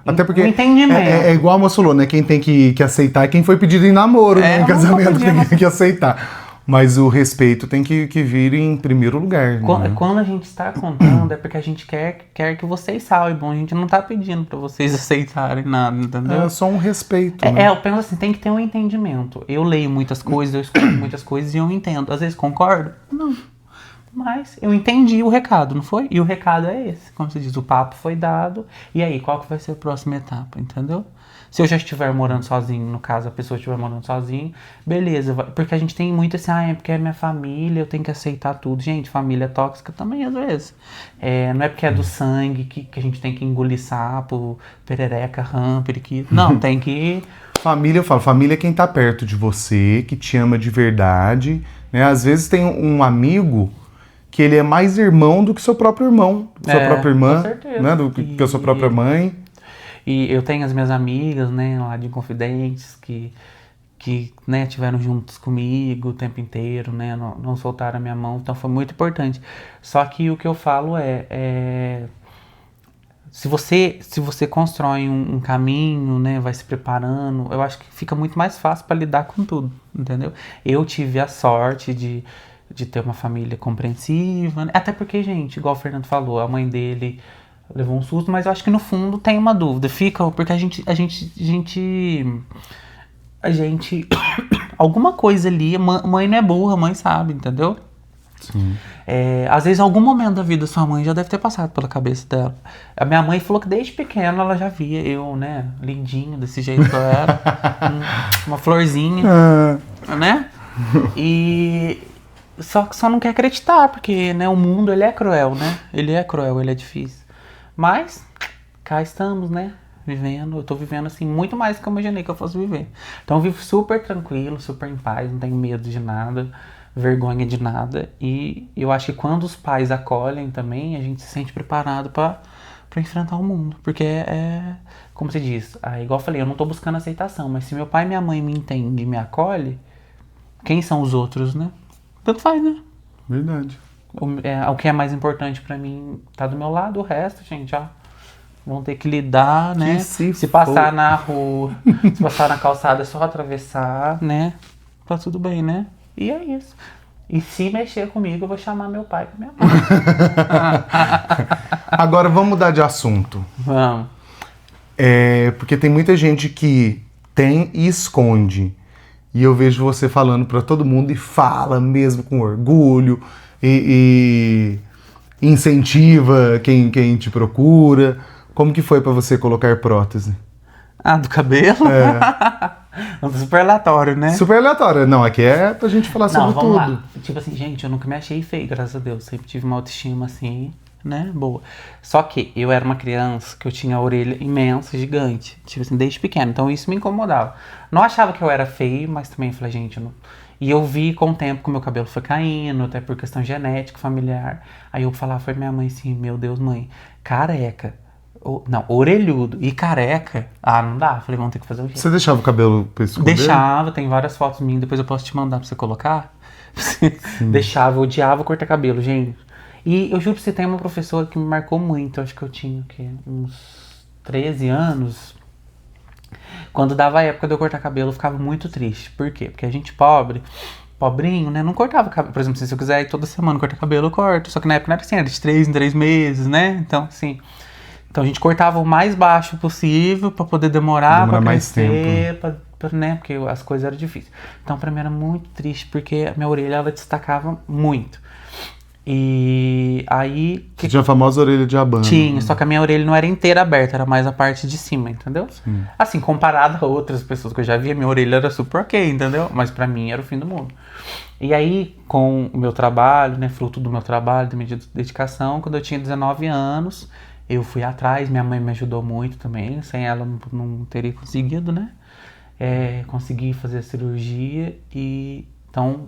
Até porque um entendimento. É igual a moça falou, né? Quem tem que aceitar é quem foi pedido em namoro, né? Em casamento tem que aceitar. Mas o respeito tem que vir em primeiro lugar. Quando a gente está contando, é porque a gente quer que vocês saibam. A gente não está pedindo para vocês aceitarem nada, entendeu? É só um respeito. Né? Eu penso assim, tem que ter um entendimento. Eu leio muitas coisas, eu escuto muitas coisas e eu entendo. Às vezes concordo? Não. Mas eu entendi o recado, não foi? E o recado é esse. Como você diz, o papo foi dado. E aí, qual que vai ser a próxima etapa, entendeu? Se eu já estiver morando sozinho, no caso, a pessoa estiver morando sozinho, beleza. Porque a gente tem muito assim, é porque é minha família, eu tenho que aceitar tudo. Gente, família tóxica também, às vezes. Não é porque é do sangue que a gente tem que engolir sapo, perereca, rã, periquito. Não, tem que... Família, eu falo, família é quem tá perto de você, que te ama de verdade, né? Às vezes tem um amigo que ele é mais irmão do que seu próprio irmão, do que sua própria irmã, com certeza. Né? Do que a sua própria mãe. E eu tenho as minhas amigas, né, lá de Inconfidentes, que né, tiveram juntos comigo o tempo inteiro, né, não soltaram a minha mão, então foi muito importante. Só que o que eu falo se você constrói um caminho, né, vai se preparando, eu acho que fica muito mais fácil para lidar com tudo, entendeu? Eu tive a sorte de ter uma família compreensiva, né? Até porque, gente, igual o Fernando falou, a mãe dele levou um susto, mas eu acho que no fundo tem uma dúvida, porque a gente alguma coisa ali, mãe não é burra, mãe sabe, entendeu? Sim. Às vezes, algum momento da vida sua mãe já deve ter passado pela cabeça dela. A minha mãe falou que desde pequena ela já via eu, né, lindinho, desse jeito que eu era, uma florzinha, né? E só não quer acreditar, porque, né, o mundo, ele é cruel, né? Ele é cruel, ele é difícil. Mas, cá estamos, né? Vivendo, eu tô vivendo assim, muito mais do que eu imaginei que eu fosse viver. Então eu vivo super tranquilo, super em paz, não tenho medo de nada, vergonha de nada. E eu acho que quando os pais acolhem também, a gente se sente preparado pra enfrentar o mundo. Porque como você diz, igual eu falei, eu não tô buscando aceitação, mas se meu pai e minha mãe me entendem e me acolhem, quem são os outros, né? Tanto faz, né? Verdade. O que é mais importante pra mim tá do meu lado, o resto, gente, ó, vão ter que lidar, né? Se passar na rua, se passar na calçada, é só atravessar, né? Tá tudo bem, né? E é isso. E se mexer comigo, eu vou chamar meu pai e minha mãe. Agora vamos mudar de assunto. Vamos. Porque tem muita gente que tem e esconde. E eu vejo você falando pra todo mundo e fala mesmo com orgulho e incentiva quem te procura. Como que foi pra você colocar prótese? Do cabelo? Super aleatório, né? Super aleatório. Não, aqui é pra gente falar sobre vamos tudo. Lá. Tipo assim, gente, eu nunca me achei feio, graças a Deus. Sempre tive uma autoestima assim, né? Boa. Só que eu era uma criança que eu tinha a orelha imensa, gigante. Tipo assim, desde pequeno. Então isso me incomodava. Não achava que eu era feio, mas também falei, gente, eu não... E eu vi com o tempo que o meu cabelo foi caindo, até por questão genética, familiar. Aí eu falava pra minha mãe assim, meu Deus, mãe, careca. Não, orelhudo e careca. Ah, não dá. Falei, vamos ter que fazer o jeito. Você deixava o cabelo pra esconder? Deixava, tem várias fotos minhas, depois eu posso te mandar pra você colocar. Deixava, eu odiava cortar cabelo, gente. E eu juro pra você, tem uma professora que me marcou muito, acho que eu tinha o quê? Uns 13 anos. Quando dava a época de eu cortar cabelo, eu ficava muito triste. Por quê? Porque a gente pobrinho, né? Não cortava cabelo. Por exemplo, se eu quiser ir toda semana cortar cabelo, eu corto. Só que na época não era assim, era de 3 em 3 meses, né? Então, assim... Então a gente cortava o mais baixo possível pra poder demorar pra mais crescer, tempo. né? Porque as coisas eram difíceis. Então pra mim era muito triste, porque a minha orelha, ela destacava muito. E aí... Você tinha a famosa orelha de abano. Tinha, só que a minha orelha não era inteira aberta, era mais a parte de cima, entendeu? Assim, comparado a outras pessoas que eu já vi, a minha orelha era super ok, entendeu? Mas pra mim era o fim do mundo. E aí, com o meu trabalho, né, fruto do meu trabalho, da minha dedicação, quando eu tinha 19 anos, eu fui atrás, minha mãe me ajudou muito também, sem ela não teria conseguido, né? Consegui fazer a cirurgia e, então,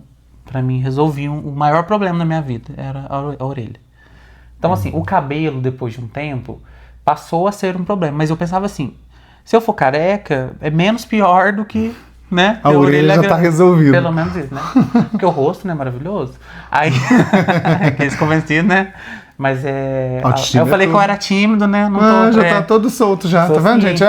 pra mim, resolvi o maior problema da minha vida, era a orelha. Então, assim, o cabelo, depois de um tempo, passou a ser um problema. Mas eu pensava assim, se eu for careca, é menos pior do que, né? A orelha já tá resolvida. Pelo menos isso, né? Porque o rosto, né, é maravilhoso. Aí, aqueles convencidos, né? Mas eu falei que eu era tímido, né? Não tô, já tá todo solto já. Tá vendo, gente?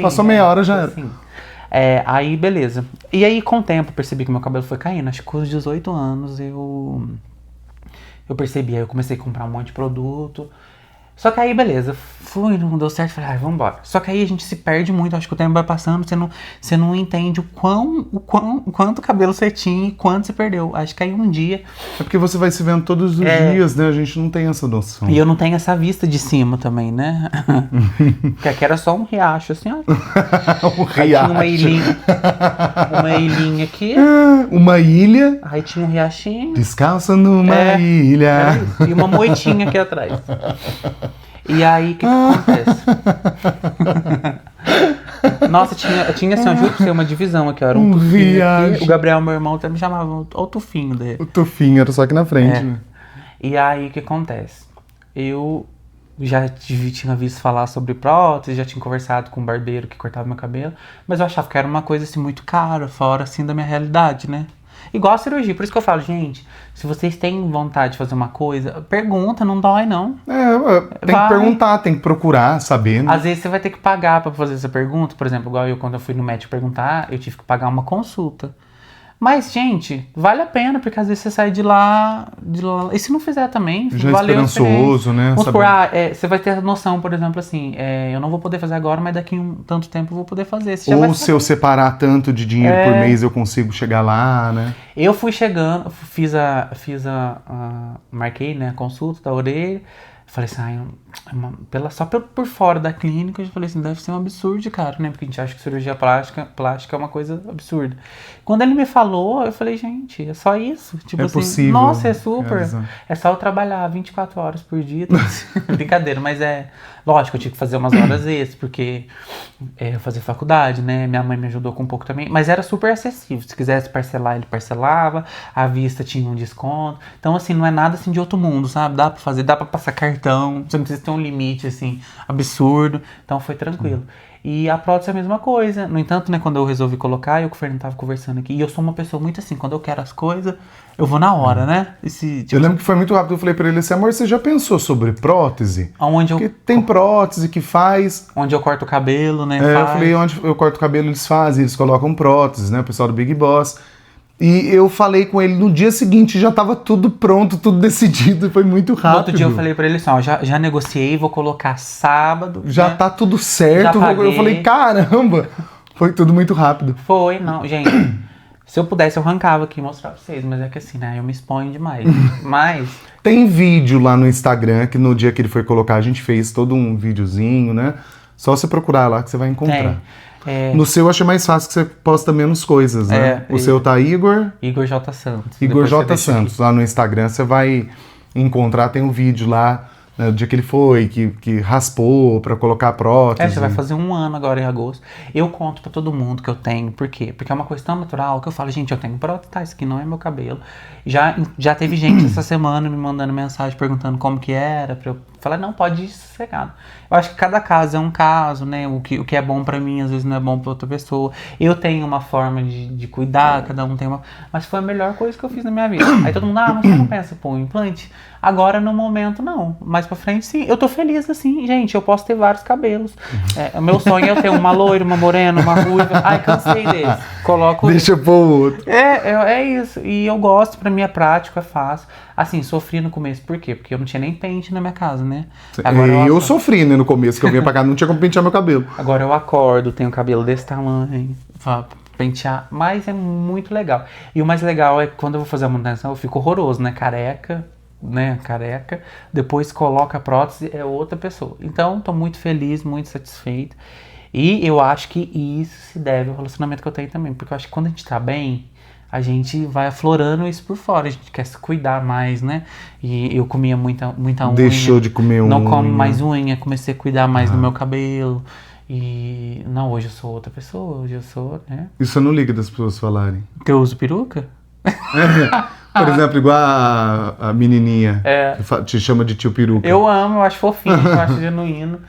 Passou meia hora já era. Aí, beleza. E aí, com o tempo, percebi que meu cabelo foi caindo. Acho que com os 18 anos eu percebi. Aí eu comecei a comprar um monte de produto. Só que aí, beleza, não deu certo, falei, vambora. Só que aí a gente se perde muito, acho que o tempo vai passando, você não entende o quanto cabelo você tinha e quanto você perdeu. Acho que aí um dia... É porque você vai se vendo todos os dias, né? A gente não tem essa noção. E eu não tenho essa vista de cima também, né? Porque aqui era só um riacho, assim, ó. Um aí riacho. Tinha uma ilhinha aqui. Uma ilha. Aí tinha um riachinho. Descalça numa ilha. E uma moitinha aqui atrás. E aí, o que acontece? Nossa, tinha assim, eu juro pra você, uma divisão aqui, ó. Era um tufinho aqui. O Gabriel, meu irmão, até me chamava o tufinho dele. O tufinho, era só aqui na frente, né? E aí, o que acontece? Eu já tinha visto falar sobre prótese, já tinha conversado com um barbeiro que cortava meu cabelo, mas eu achava que era uma coisa assim muito cara, fora assim da minha realidade, né? Igual a cirurgia, por isso que eu falo, gente, se vocês têm vontade de fazer uma coisa, pergunta, não dói não. Tem que perguntar, tem que procurar, saber, né? Às vezes você vai ter que pagar pra fazer essa pergunta, por exemplo, igual quando eu fui no médico perguntar, eu tive que pagar uma consulta. Mas, gente, vale a pena, porque às vezes você sai de lá... E se não fizer também, já valeu a esperançoso, né? Vamos supor, você vai ter noção, por exemplo, assim, eu não vou poder fazer agora, mas daqui um tanto tempo eu vou poder fazer. Ou se eu separar tanto de dinheiro por mês, eu consigo chegar lá, né? Eu fui chegando, marquei, né, a consulta da orelha. Falei assim, só por fora da clínica, eu falei assim, deve ser um absurdo, cara, né? Porque a gente acha que cirurgia plástica é uma coisa absurda. Quando ele me falou, eu falei, gente, é só isso? Tipo assim, possível. Nossa, é super. É só eu trabalhar 24 horas por dia. Brincadeira, mas lógico, eu tive que fazer umas horas extras, porque eu fazia faculdade, né? Minha mãe me ajudou com um pouco também, mas era super acessível. Se quisesse parcelar, ele parcelava, à vista tinha um desconto. Então, assim, não é nada assim de outro mundo, sabe? Dá pra fazer, dá pra passar cartão, você não precisa ter um limite, assim, absurdo. Então, foi tranquilo. E a prótese é a mesma coisa. No entanto, né, quando eu resolvi colocar, eu com o Fernando tava conversando aqui, e eu sou uma pessoa muito assim, quando eu quero as coisas, eu vou na hora, né? Eu lembro que foi muito rápido, eu falei pra ele assim, amor, você já pensou sobre prótese? Porque tem prótese que faz... Onde eu corto o cabelo, né? Eu falei, onde eu corto o cabelo, eles fazem, eles colocam prótese, né? O pessoal do Big Boss. E eu falei com ele no dia seguinte, já tava tudo pronto, tudo decidido, foi muito rápido. No outro dia eu falei pra ele assim, já negociei, vou colocar sábado. Já tá tudo certo. Eu falei, caramba, foi tudo muito rápido. Foi, não, gente, se eu pudesse eu arrancava aqui e mostrava pra vocês, mas é que assim, né, eu me exponho demais. Mas... Tem vídeo lá no Instagram, que no dia que ele foi colocar, a gente fez todo um videozinho, né? Só você procurar lá que você vai encontrar. No seu eu achei mais fácil que você posta menos coisas, né? O seu tá Igor J. Santos. Igor J. Santos. Lá no Instagram você vai encontrar, tem um vídeo lá né? O dia que ele foi, que raspou pra colocar a prótese. Já vai fazer 1 ano agora em agosto. Eu conto pra todo mundo que eu tenho. Por quê? Porque é uma coisa tão natural que eu falo, gente, eu tenho prótese, tá? Isso aqui não é meu cabelo. Já teve gente essa semana me mandando mensagem perguntando como que era, pra eu falar, não, pode ir sossegado. Eu acho que cada caso é um caso, né? O que é bom pra mim, às vezes não é bom pra outra pessoa. Eu tenho uma forma de cuidar, cada um tem uma... Mas foi a melhor coisa que eu fiz na minha vida. Aí todo mundo, mas você não pensa, pô, implante? Agora, no momento, não. Mais pra frente, sim. Eu tô feliz assim, gente, eu posso ter vários cabelos. O meu sonho é eu ter uma loira, uma morena, uma ruiva. Ai, cansei desse. Coloco... Deixa pro outro. É isso. E eu gosto, pra mim é prático, é fácil. Assim, sofri no começo, por quê? Porque eu não tinha nem pente na minha casa, né? Agora eu sofri, né, no começo, que eu vinha pra cá, não tinha como pentear meu cabelo. Agora eu acordo, tenho cabelo desse tamanho, pra pentear, mas é muito legal. E o mais legal é que quando eu vou fazer a manutenção, eu fico horroroso, né? Careca, depois coloca a prótese, é outra pessoa. Então, tô muito feliz, muito satisfeito. E eu acho que isso se deve ao relacionamento que eu tenho também, porque eu acho que quando a gente tá bem, a gente vai aflorando isso por fora, a gente quer se cuidar mais, né? E eu comia muita unha. Deixou de comer unha. Não como mais unha, comecei a cuidar mais do meu cabelo. E não, hoje eu sou outra pessoa, hoje eu sou, né? Isso eu não ligo das pessoas falarem. Que eu uso peruca? Por exemplo, igual a menininha que te chama de tio peruca. Eu amo, eu acho fofinho, eu acho genuíno.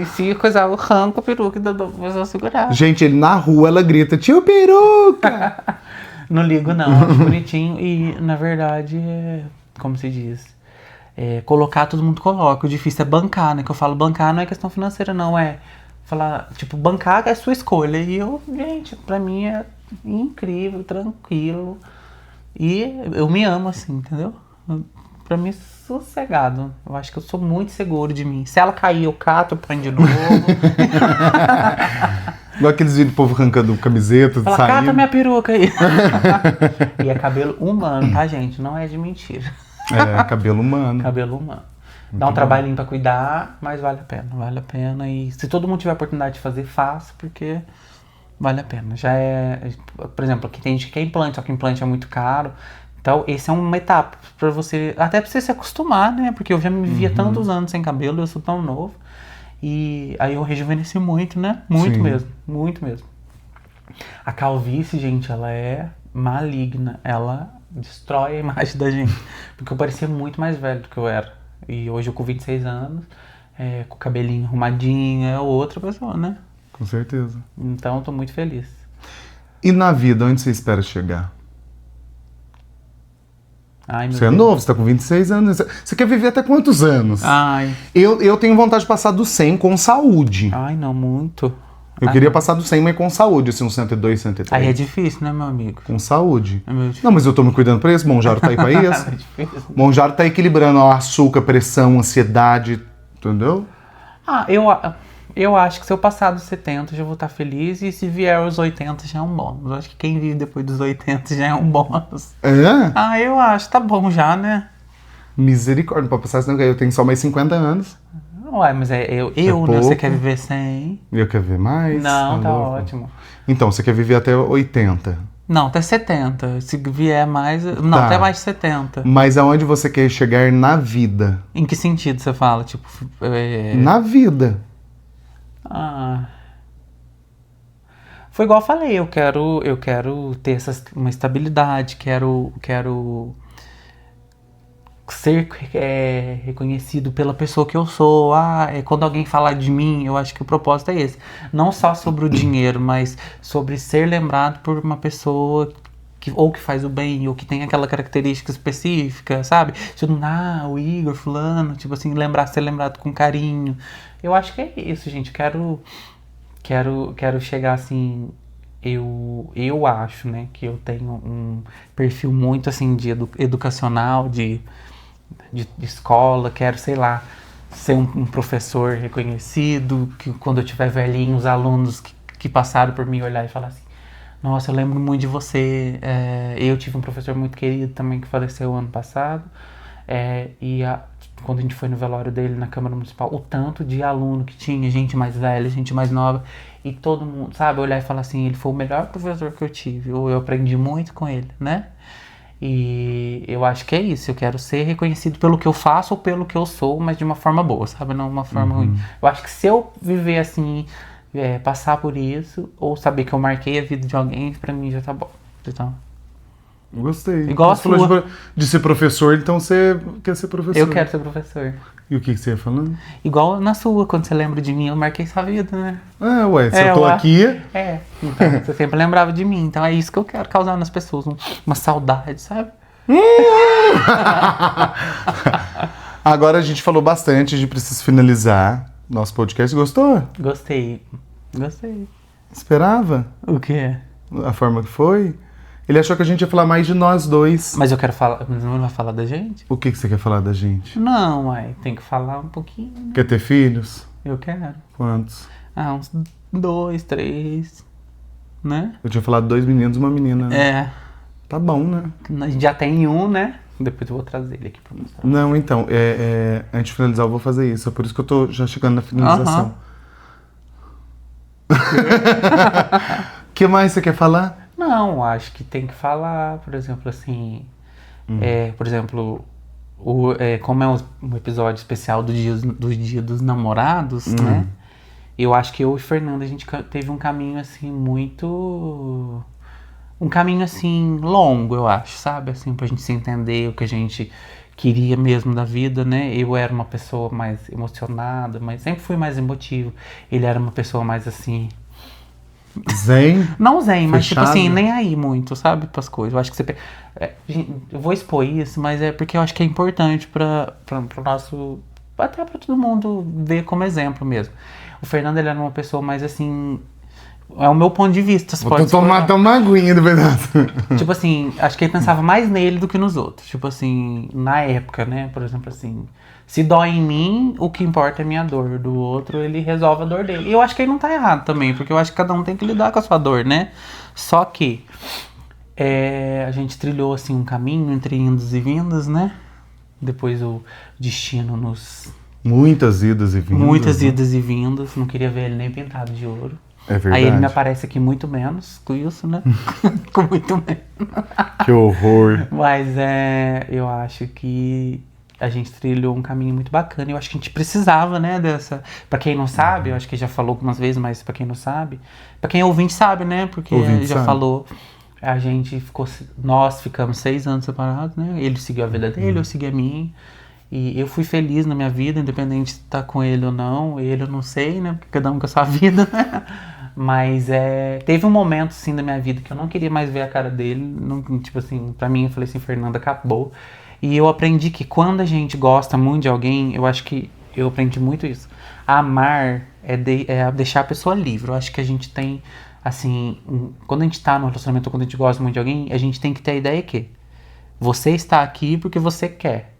E se coisar, eu arranco a peruca e dou pra pessoa segurar. Gente, ele na rua, ela grita, tio peruca! Não ligo não, acho bonitinho e na verdade, como se diz, colocar, todo mundo coloca, o difícil é bancar, né, que eu falo bancar não é questão financeira não, é falar, tipo, bancar é a sua escolha e eu, gente, pra mim é incrível, tranquilo e eu me amo assim, entendeu? Pra mim, sossegado, eu acho que eu sou muito seguro de mim, se ela cair eu cato, eu ponho de novo. Igual aqueles vídeos do povo arrancando camiseta, fala, saindo. cata minha peruca aí. E é cabelo humano, tá, gente? Não é de mentira. É, cabelo humano. Cabelo humano. Dá um trabalhinho pra cuidar, mas vale a pena. Vale a pena. E se todo mundo tiver a oportunidade de fazer, faça, porque vale a pena. Já é... Por exemplo, aqui tem gente que quer implante, só que implante é muito caro. Então, esse é uma etapa pra você... Até pra você se acostumar, né? Porque eu já me via tantos anos sem cabelo, eu sou tão novo. E aí eu rejuvenesci muito, né? Muito Sim. mesmo, muito mesmo. A calvície, gente, ela é maligna. Ela destrói a imagem da gente. Porque eu parecia muito mais velho do que eu era. E hoje eu com 26 anos, com o cabelinho arrumadinho, é outra pessoa, né? Com certeza. Então eu tô muito feliz. E na vida, onde você espera chegar? Ai, meu Você é Deus. novo, você tá com 26 anos. Você quer viver até quantos anos? Ai, Eu tenho vontade de passar do 100 com saúde. não, muito. Eu queria passar do 100, mas com saúde, assim, uns 102, 103. Aí é difícil, né, meu amigo? Com saúde. É meio difícil. Não, mas eu tô me cuidando pra isso. Monjaro tá aí pra isso. É difícil. Monjaro tá equilibrando ó, açúcar, pressão, ansiedade, entendeu? Eu acho que se eu passar dos 70 já vou estar feliz e se vier aos 80 já é um bônus. Eu acho que quem vive depois dos 80 já é um bônus. É? Eu acho, tá bom já, né? Misericórdia, pra passar senão eu tenho só mais 50 anos. Ué, mas eu né? pouco. Você quer viver 100? Eu quero ver mais? Não, tá louco? ótimo. Então, você quer viver até 80. Não, até 70. Se vier mais... Não, Tá. até mais de 70. Mas aonde você quer chegar na vida? Em que sentido você fala? Tipo... Na vida. Foi igual eu falei, eu quero ter uma estabilidade, quero ser reconhecido pela pessoa que eu sou. Quando alguém falar de mim, eu acho que o propósito é esse. Não só sobre o dinheiro, mas sobre ser lembrado por uma pessoa que faz o bem, ou que tem aquela característica específica, sabe? Tipo, o Igor, fulano, tipo assim, ser lembrado com carinho. Eu acho que é isso, gente. Quero chegar assim... Eu acho, né, que eu tenho um perfil muito, assim, de educacional, de escola. Quero, sei lá, ser um professor reconhecido, que quando eu tiver velhinho, os alunos que passaram por mim olhar e falar assim, nossa, eu lembro muito de você. Eu tive um professor muito querido também que faleceu ano passado. Quando a gente foi no velório dele na Câmara Municipal, o tanto de aluno que tinha, gente mais velha, gente mais nova, e todo mundo, sabe, olhar e falar assim, ele foi o melhor professor que eu tive, ou eu aprendi muito com ele, né? E eu acho que é isso. Eu quero ser reconhecido pelo que eu faço ou pelo que eu sou, mas de uma forma boa, sabe? Não uma forma ruim. Eu acho que se eu viver assim, passar por isso, ou saber que eu marquei a vida de alguém, pra mim já tá bom. Então, Gostei. Igual Você a falou sua. de ser professor, então você quer ser professor. Eu quero ser professor. E o que você ia falando? Igual na sua, quando você lembra de mim, eu marquei sua vida, né? Ah, ué, se É, eu tô ué. aqui... Então, você sempre lembrava de mim. Então é isso que eu quero causar nas pessoas, uma saudade, sabe? Agora a gente falou bastante, a gente precisa finalizar nosso podcast. Gostou? Gostei. Esperava O quê? a forma que foi? Ele achou que a gente ia falar mais de nós dois. Mas eu quero falar. Mas não vai falar da gente? O que você quer falar da gente? Não, tem que falar um pouquinho. Né? Quer ter filhos? Eu quero. Quantos? Uns 2, 3. Né? Eu tinha falado 2 meninos e uma menina. Né? É. Tá bom, né? A gente já tem um, né? Depois eu vou trazer ele aqui pra mostrar. Não, então, antes de finalizar eu vou fazer isso. É por isso que eu tô já chegando na finalização. O que mais você quer falar? Não, acho que tem que falar, por exemplo, assim. Por exemplo, como é um episódio especial do dia dos namorados, né? Eu acho que eu e Fernanda, a gente teve um caminho assim muito. Um caminho assim longo, eu acho, sabe? Assim, pra gente se entender o que a gente queria mesmo da vida, né? Eu era uma pessoa mais emocionada, mas sempre fui mais emotivo. Ele era uma pessoa mais assim. Zen? Não zen, mas tipo Fechado? assim, nem aí muito, sabe? Pras coisas. Eu acho que você. Gente, eu vou expor isso, mas é porque eu acho que é importante pro nosso. Até pra todo mundo ver como exemplo mesmo. O Fernando, ele era uma pessoa mais assim. É o meu ponto de vista. Você Vou pode tomar discordar. uma aguinha do pedaço. Tipo assim, acho que ele pensava mais nele do que nos outros. Tipo assim, na época, né? Por exemplo, assim, se dói em mim, o que importa é a minha dor. Do outro, ele resolve a dor dele. E eu acho que ele não tá errado também, porque eu acho que cada um tem que lidar com a sua dor, né? Só que a gente trilhou assim um caminho entre indas e vindas, né? Depois o destino nos... Muitas idas e vindas. Muitas né? idas e vindas. Não queria ver ele nem pintado de ouro. É verdade. Aí ele me aparece aqui muito menos com isso, né? Com muito menos. Que horror. Mas eu acho que a gente trilhou um caminho muito bacana. Eu acho que a gente precisava, né, dessa... Pra quem não sabe, eu acho que já falou algumas vezes, mas pra quem não sabe... Pra quem é ouvinte sabe, né? Porque Ouvinte já sabe. falou... A gente ficou... Nós ficamos 6 anos separados, né? Ele seguiu a vida dele, eu segui a minha. E eu fui feliz na minha vida, independente de estar com ele ou não. Ele eu não sei, né? Porque cada um com a sua vida, né? Mas teve um momento, assim, da minha vida que eu não queria mais ver a cara dele. Não, tipo assim, pra mim, eu falei assim, Fernanda, acabou. E eu aprendi que quando a gente gosta muito de alguém, eu acho que eu aprendi muito isso. Amar é deixar a pessoa livre. Eu acho que a gente tem, assim, quando a gente tá no relacionamento, ou quando a gente gosta muito de alguém, a gente tem que ter a ideia que você está aqui porque você quer.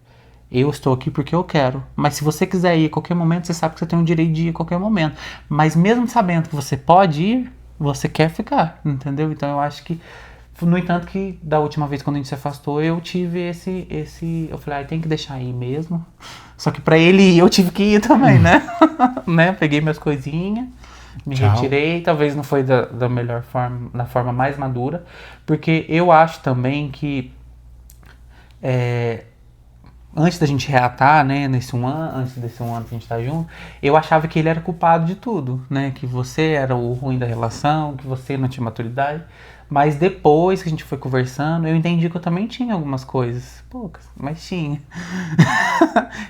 Eu estou aqui porque eu quero. Mas se você quiser ir a qualquer momento, você sabe que você tem o direito de ir a qualquer momento. Mas mesmo sabendo que você pode ir, você quer ficar, entendeu? Então eu acho que, no entanto, que da última vez quando a gente se afastou, eu tive eu falei, tem que deixar ir mesmo. Só que pra ele ir, eu tive que ir também, né? Né? Peguei minhas coisinhas, me Tchau. retirei. Talvez não foi da melhor forma, da forma mais madura. Porque eu acho também que antes da gente reatar, né, antes desse um ano que a gente tá junto, eu achava que ele era culpado de tudo, né, que você era o ruim da relação, que você não tinha maturidade, mas depois que a gente foi conversando, eu entendi que eu também tinha algumas coisas, poucas, mas tinha.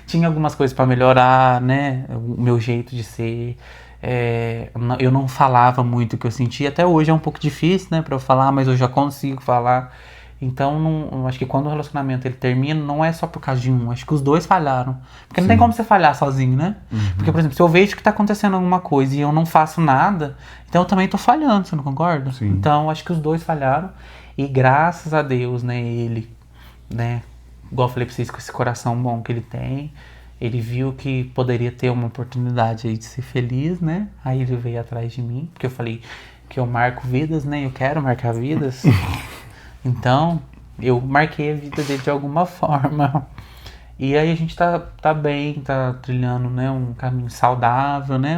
Tinha algumas coisas pra melhorar, né, o meu jeito de ser. Eu não falava muito o que eu sentia, até hoje é um pouco difícil, né, pra eu falar, mas eu já consigo falar. Então, eu acho que quando o relacionamento ele termina, não é só por causa de um. Acho que os dois falharam. Porque não tem como você falhar sozinho, né? Porque, por exemplo, se eu vejo que tá acontecendo alguma coisa e eu não faço nada, então eu também tô falhando, você não concorda? Sim. Então, acho que os dois falharam. E graças a Deus, né, ele, né, igual eu falei pra vocês, com esse coração bom que ele tem, ele viu que poderia ter uma oportunidade aí de ser feliz, né? Aí ele veio atrás de mim, porque eu falei que eu marco vidas, né? Eu quero marcar vidas. Então, eu marquei a vida dele de alguma forma. E aí a gente tá bem, tá trilhando, né, um caminho saudável, né,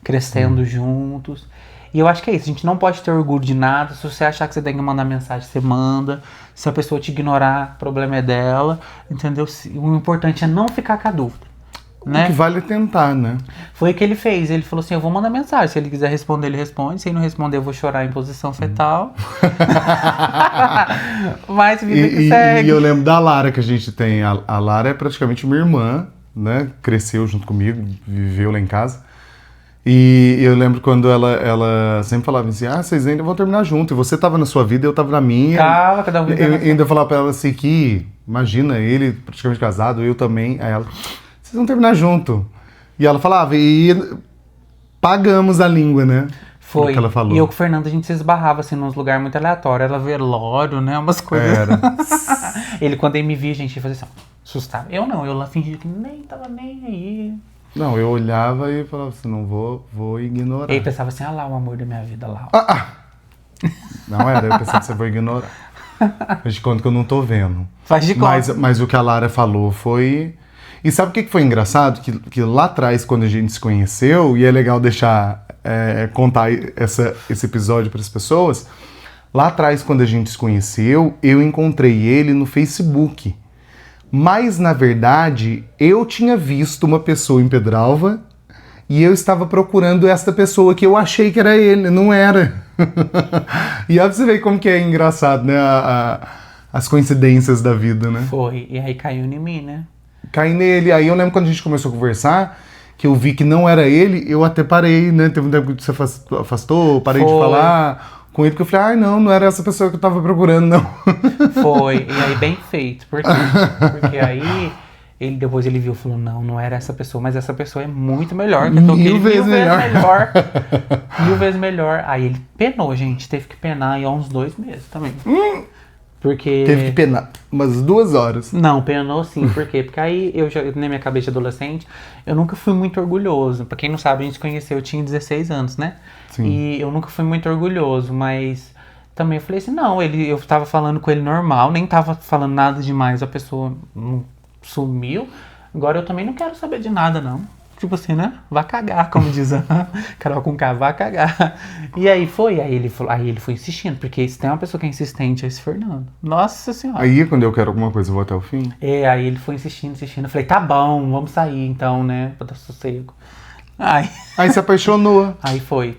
crescendo juntos. E eu acho que é isso, a gente não pode ter orgulho de nada. Se você achar que você tem que mandar mensagem, você manda. Se a pessoa te ignorar, o problema é dela, entendeu? O importante é não ficar com a dúvida, né? O que vale é tentar, né? Foi o que ele fez, ele falou assim, eu vou mandar mensagem, se ele quiser responder, ele responde. Se ele não responder, eu vou chorar em posição fetal. Mas vida que segue. E eu lembro da Lara que a gente tem. A Lara é praticamente minha irmã, né? Cresceu junto comigo, viveu lá em casa. E eu lembro quando ela sempre falava assim, vocês ainda vão terminar junto. E você tava na sua vida, eu tava na minha. Calma, cada um Eu ainda falava pra ela assim que, imagina, ele praticamente casado, eu também. Aí ela, vocês vão terminar junto. E ela falava, e pagamos a língua, né? Foi. Que ela falou. E eu com o Fernando, a gente se esbarrava assim, nos lugares muito aleatórios. Ela velório, né? Umas coisas. Era. Ele, quando ele me via, a gente ia fazer assim, assustava. Eu não, eu lá fingia que nem tava nem aí. Não, eu olhava e falava assim, não vou ignorar. Ele pensava assim, lá o amor da minha vida lá. Não era, eu pensava que você vai ignorar. Faz de conta que eu não tô vendo. Faz de conta. Mas o que a Lara falou foi... E sabe o que foi engraçado? Que lá atrás, quando a gente se conheceu, e é legal deixar, contar esse episódio para as pessoas, lá atrás, quando a gente se conheceu, eu encontrei ele no Facebook. Mas, na verdade, eu tinha visto uma pessoa em Pedralva e eu estava procurando esta pessoa que eu achei que era ele, não era. E aí você vê como que é engraçado, né? As coincidências da vida, né? Foi, e aí caiu em mim, né? Caí nele, aí eu lembro quando a gente começou a conversar, que eu vi que não era ele, eu até parei, né? Teve um tempo que você afastou, parei de falar com ele, porque eu falei, não era essa pessoa que eu tava procurando, não. Foi, e aí bem feito. Por quê? Porque aí depois ele viu e falou, não era essa pessoa, mas essa pessoa é muito melhor. Que eu tô Mil vezes melhor. Mil vezes melhor. Aí ele penou, gente, teve que penar aí há uns 2 meses também. Porque... Teve que penar umas 2 horas. Não, penou sim, por quê? Porque aí eu já, na minha cabeça de adolescente, eu nunca fui muito orgulhoso. Pra quem não sabe, a gente se conheceu, eu tinha 16 anos, né? Sim. E eu nunca fui muito orgulhoso, mas também eu falei assim, não, eu tava falando com ele normal, nem tava falando nada demais, a pessoa sumiu. Agora eu também não quero saber de nada, não. Tipo assim, né? Vá cagar, como diz a Carol com K, vá cagar. E aí ele foi insistindo, porque se tem uma pessoa que é insistente, é esse Fernando. Nossa Senhora. Aí, quando eu quero alguma coisa, eu vou até o fim. Aí ele foi insistindo. Eu falei, tá bom, vamos sair então, né? Pra dar sossego. Aí se apaixonou. Aí foi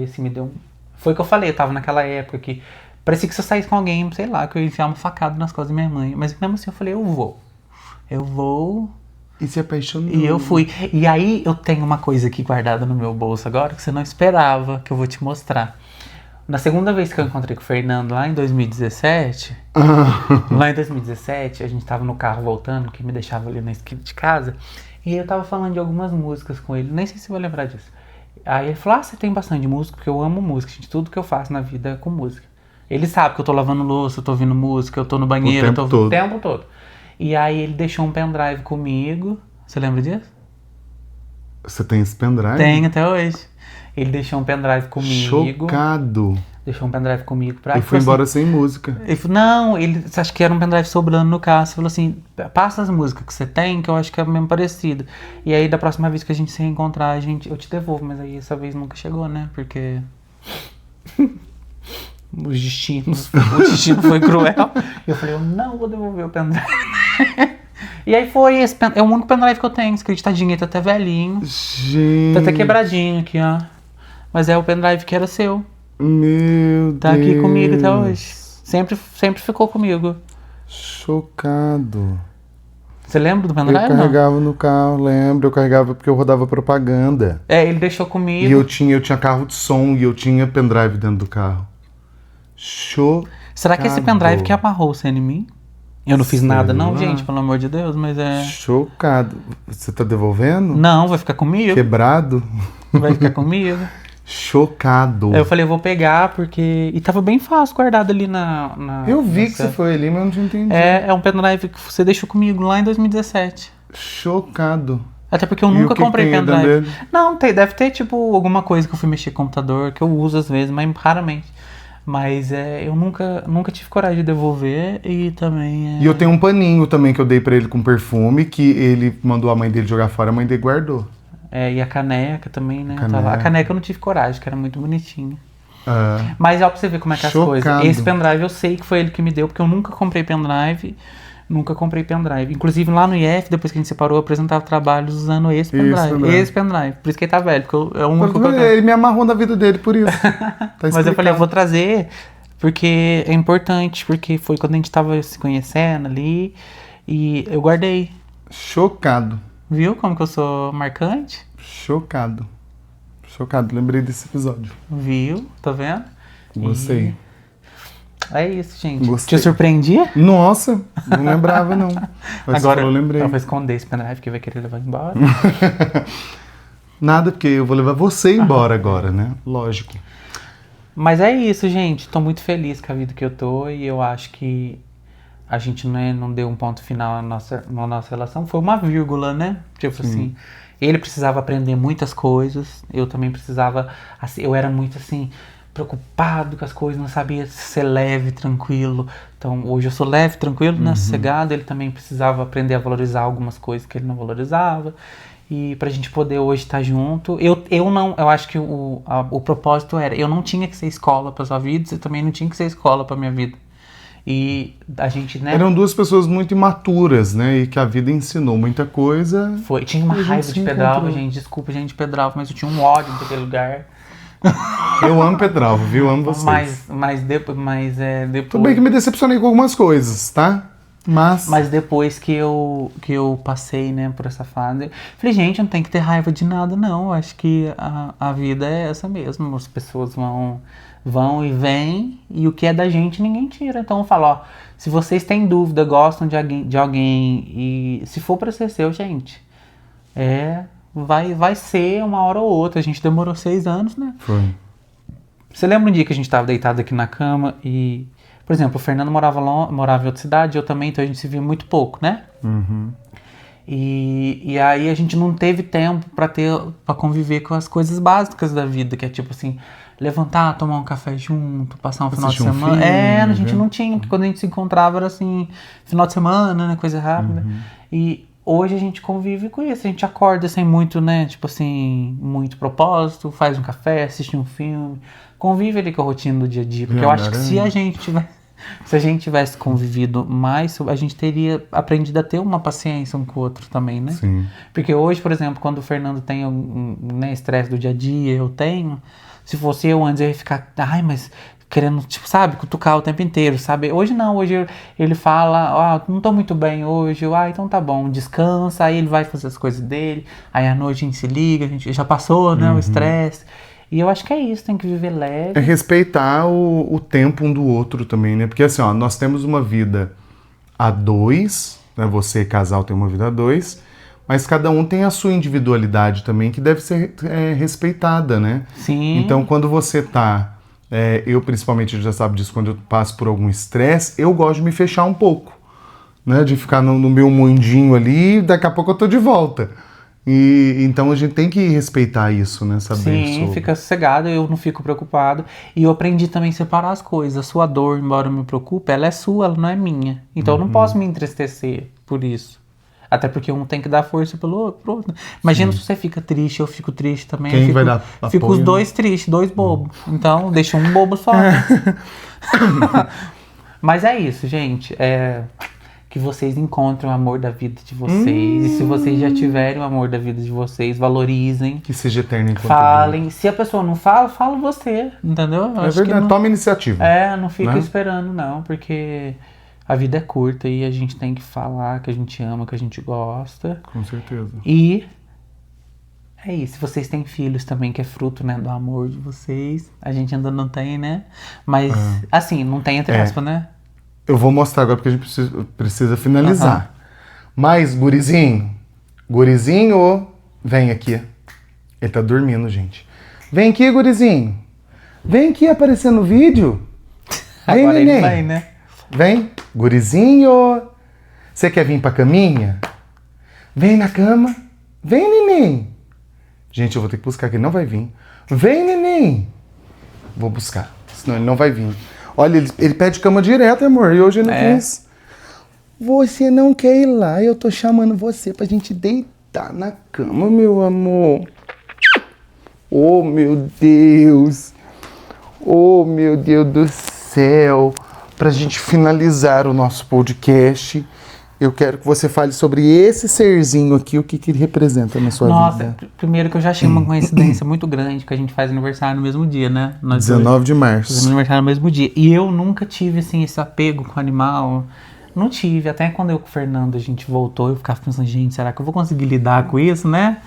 assim, me deu um... Foi o que eu falei, eu tava naquela época que parecia que se eu saísse com alguém, sei lá, que eu ia enfiar uma facada nas costas da minha mãe. Mas mesmo assim eu falei, eu vou... E se apaixonou. E eu fui. E aí eu tenho uma coisa aqui guardada no meu bolso agora que você não esperava, que eu vou te mostrar. Na segunda vez que eu encontrei com o Fernando, lá em 2017, a gente tava no carro voltando, que me deixava ali na esquina de casa, e eu tava falando de algumas músicas com ele, nem sei se você vai lembrar disso. Aí ele falou, você tem bastante música, porque eu amo música, gente, tudo que eu faço na vida é com música. Ele sabe que eu tô lavando louça, eu tô ouvindo música, eu tô no banheiro, o tempo todo. E aí ele deixou um pendrive comigo. Você lembra disso? Você tem esse pendrive? Tem até hoje. Ele deixou um pendrive comigo. Chocado. Deixou um pendrive comigo pra... Eu fui embora sem música. Ele falou, não, acho que era um pendrive sobrando no carro. Você falou assim, passa as músicas que você tem, que eu acho que é mesmo parecido. E aí da próxima vez que a gente se reencontrar, eu te devolvo. Mas aí essa vez nunca chegou, né? Porque... O destino foi cruel. Eu falei, eu não vou devolver o pendrive. E aí foi esse é o único pendrive que eu tenho, escritadinho, tá até velhinho. Gente. Tá até quebradinho aqui, ó. Mas é o pendrive que era seu. Meu Deus. Tá aqui comigo até hoje. Sempre ficou comigo. Chocado. Você lembra do pendrive? Eu carregava no carro, lembro. Eu carregava porque eu rodava propaganda. Ele deixou comigo. E eu tinha carro de som e eu tinha pendrive dentro do carro. Chocado. Será que esse pendrive que amarrou você em mim? Eu não fiz nada não, gente, pelo amor de Deus, mas é... Chocado. Você tá devolvendo? Não, vai ficar comigo. Quebrado? Vai ficar comigo. Chocado. Aí eu falei, eu vou pegar, porque... E tava bem fácil, guardado ali na... Eu vi que você foi ali, mas eu não tinha entendido. É um pendrive que você deixou comigo lá em 2017. Chocado. Até porque eu nunca comprei pendrive. Dele? Não, deve ter, tipo, alguma coisa que eu fui mexer com o computador, que eu uso às vezes, mas raramente. Mas eu nunca tive coragem de devolver e também... E eu tenho um paninho também que eu dei pra ele com perfume, que ele mandou a mãe dele jogar fora, a mãe dele guardou. E a caneca também, né? Caneca. A caneca eu não tive coragem, que era muito bonitinha. Ah, Mas ó, pra você ver como é que é as Chocado. coisas. Esse pendrive eu sei que foi ele que me deu, porque eu nunca comprei pendrive. Inclusive lá no IF, depois que a gente separou, eu apresentava trabalhos usando esse pendrive. Por isso que ele tá velho, porque é o único que eu tenho. ele me amarrou na vida dele por isso. Tá Mas eu falei, eu explicado. vou trazer, porque é importante, porque foi quando a gente tava se conhecendo ali. E eu guardei. Chocado. Viu como que eu sou marcante? Chocado. Lembrei desse episódio. Viu? Tá vendo? Gostei. É isso, gente. Gostei. Te surpreendi? Nossa, não lembrava não. Mas Agora eu lembrei. eu vou esconder esse pendrive que vai querer levar embora. Nada, porque eu vou levar você embora agora, né? Lógico. Mas é isso, gente. Tô muito feliz com a vida que eu tô e eu acho que a gente não deu um ponto final na nossa relação. Foi uma vírgula, né? Tipo assim, ele precisava aprender muitas coisas, eu também precisava, assim, eu era muito assim, preocupado com as coisas, não sabia ser leve, tranquilo. Então hoje eu sou leve, tranquilo, né? Sossegado. Ele também precisava aprender a valorizar algumas coisas que ele não valorizava. E pra gente poder hoje estar junto, eu acho que o propósito era, eu não tinha que ser escola pra sua vida, você também não tinha que ser escola pra minha vida. E a gente, né? Eram duas pessoas muito imaturas, né? E que a vida ensinou muita coisa. Tinha uma E a gente raiva se de Pedralva, encontrou. gente, desculpa, gente, de Pedralva, mas eu tinha um ódio daquele lugar. Eu amo Pedralva, viu? Amo vocês. Mas depois. Tudo bem que me decepcionei com algumas coisas, tá? Mas depois que eu passei, né, por essa fase, falei, gente, não tem que ter raiva de nada, não. Acho que a vida é essa mesmo. As pessoas vão e vêm, e o que é da gente ninguém tira. Então eu falo, ó, se vocês têm dúvida, gostam de alguém, e se for pra ser seu, gente, vai ser uma hora ou outra. A gente demorou 6 anos, né? Foi. Você lembra um dia que a gente tava deitado aqui na cama e... Por exemplo, o Fernando morava em outra cidade, eu também, então a gente se via muito pouco, né? Uhum. E aí a gente não teve tempo pra conviver com as coisas básicas da vida, que é tipo assim, levantar, tomar um café junto, passar um final de Assistir um semana. filme, A gente né? não tinha, porque quando a gente se encontrava era assim, final de semana, né? Coisa rápida. E hoje a gente convive com isso, a gente acorda sem muito, né? Tipo assim, muito propósito, faz um café, assiste um filme, convive ali com a rotina do dia a dia. Porque eu acho que se a gente tivesse convivido mais, a gente teria aprendido a ter uma paciência um com o outro também, né? Sim. Porque hoje, por exemplo, quando o Fernando tem né, estresse do dia a dia, eu tenho. Se fosse eu antes, eu ia ficar, mas querendo, tipo, sabe, cutucar o tempo inteiro, sabe? Hoje não, hoje ele fala, não tô muito bem hoje, então tá bom, descansa, aí ele vai fazer as coisas dele, aí à noite a gente se liga, a gente já passou, né, o estresse. E eu acho que é isso, tem que viver leve. É respeitar o tempo um do outro também, né? Porque assim, ó, nós temos uma vida a dois, né? Você, casal, tem uma vida a dois, mas cada um tem a sua individualidade também, que deve ser respeitada, né? Sim. Então, quando você tá... eu, principalmente, já sabe disso, quando eu passo por algum estresse, eu gosto de me fechar um pouco, né? De ficar no meu mundinho ali, e daqui a pouco eu tô de volta. E então a gente tem que respeitar isso, né? Saber Sim, sobre. fica sossegado, eu não fico preocupado. E eu aprendi também a separar as coisas. A sua dor, embora eu me preocupe, ela é sua, ela não é minha. Então eu não posso me entristecer por isso. Até porque um tem que dar força pro outro. Imagina se você fica triste, eu fico triste também. Quem vai dar Fico apoio, os dois tristes, 2 bobos. Então deixa um bobo só. Mas é isso, gente. Que vocês encontrem o amor da vida de vocês. E se vocês já tiverem o amor da vida de vocês, valorizem. Que seja eterno enquanto Falem. Se a pessoa não fala, fala você. Entendeu? É verdade, toma iniciativa. Não fica né? esperando, não. Porque a vida é curta e a gente tem que falar que a gente ama, que a gente gosta. Com certeza. E é isso. Se vocês têm filhos também, que é fruto, né, do amor de vocês. A gente ainda não tem, né? Mas, assim, não tem entre aspas, né? Eu vou mostrar agora porque a gente precisa finalizar. Mas, gurizinho, vem aqui. Ele tá dormindo, gente. Vem aqui, gurizinho. Vem aqui aparecer no vídeo. Vem, Agora neném. ele vai, né? Vem, gurizinho. Você quer vir pra caminha? Vem na cama. Vem, neném. Gente, eu vou ter que buscar aqui, ele não vai vir. Vem, neném. Vou buscar, senão ele não vai vir. Olha, ele pede cama direto, amor, e hoje ele não quis. Você não quer ir lá, eu tô chamando você pra gente deitar deitar na cama, meu amor. Oh, meu Deus. Oh, meu Deus do céu. Pra gente finalizar o nosso podcast, eu quero que você fale sobre esse serzinho aqui, o que ele representa na sua vida. Nossa, primeiro que eu já achei uma coincidência muito grande que a gente faz aniversário no mesmo dia, né? Nós 19 de março. fazemos aniversário no mesmo dia. E eu nunca tive, assim, esse apego com o animal. Não tive. Até quando eu com o Fernando a gente voltou, eu ficava pensando, gente, será que eu vou conseguir lidar com isso, né?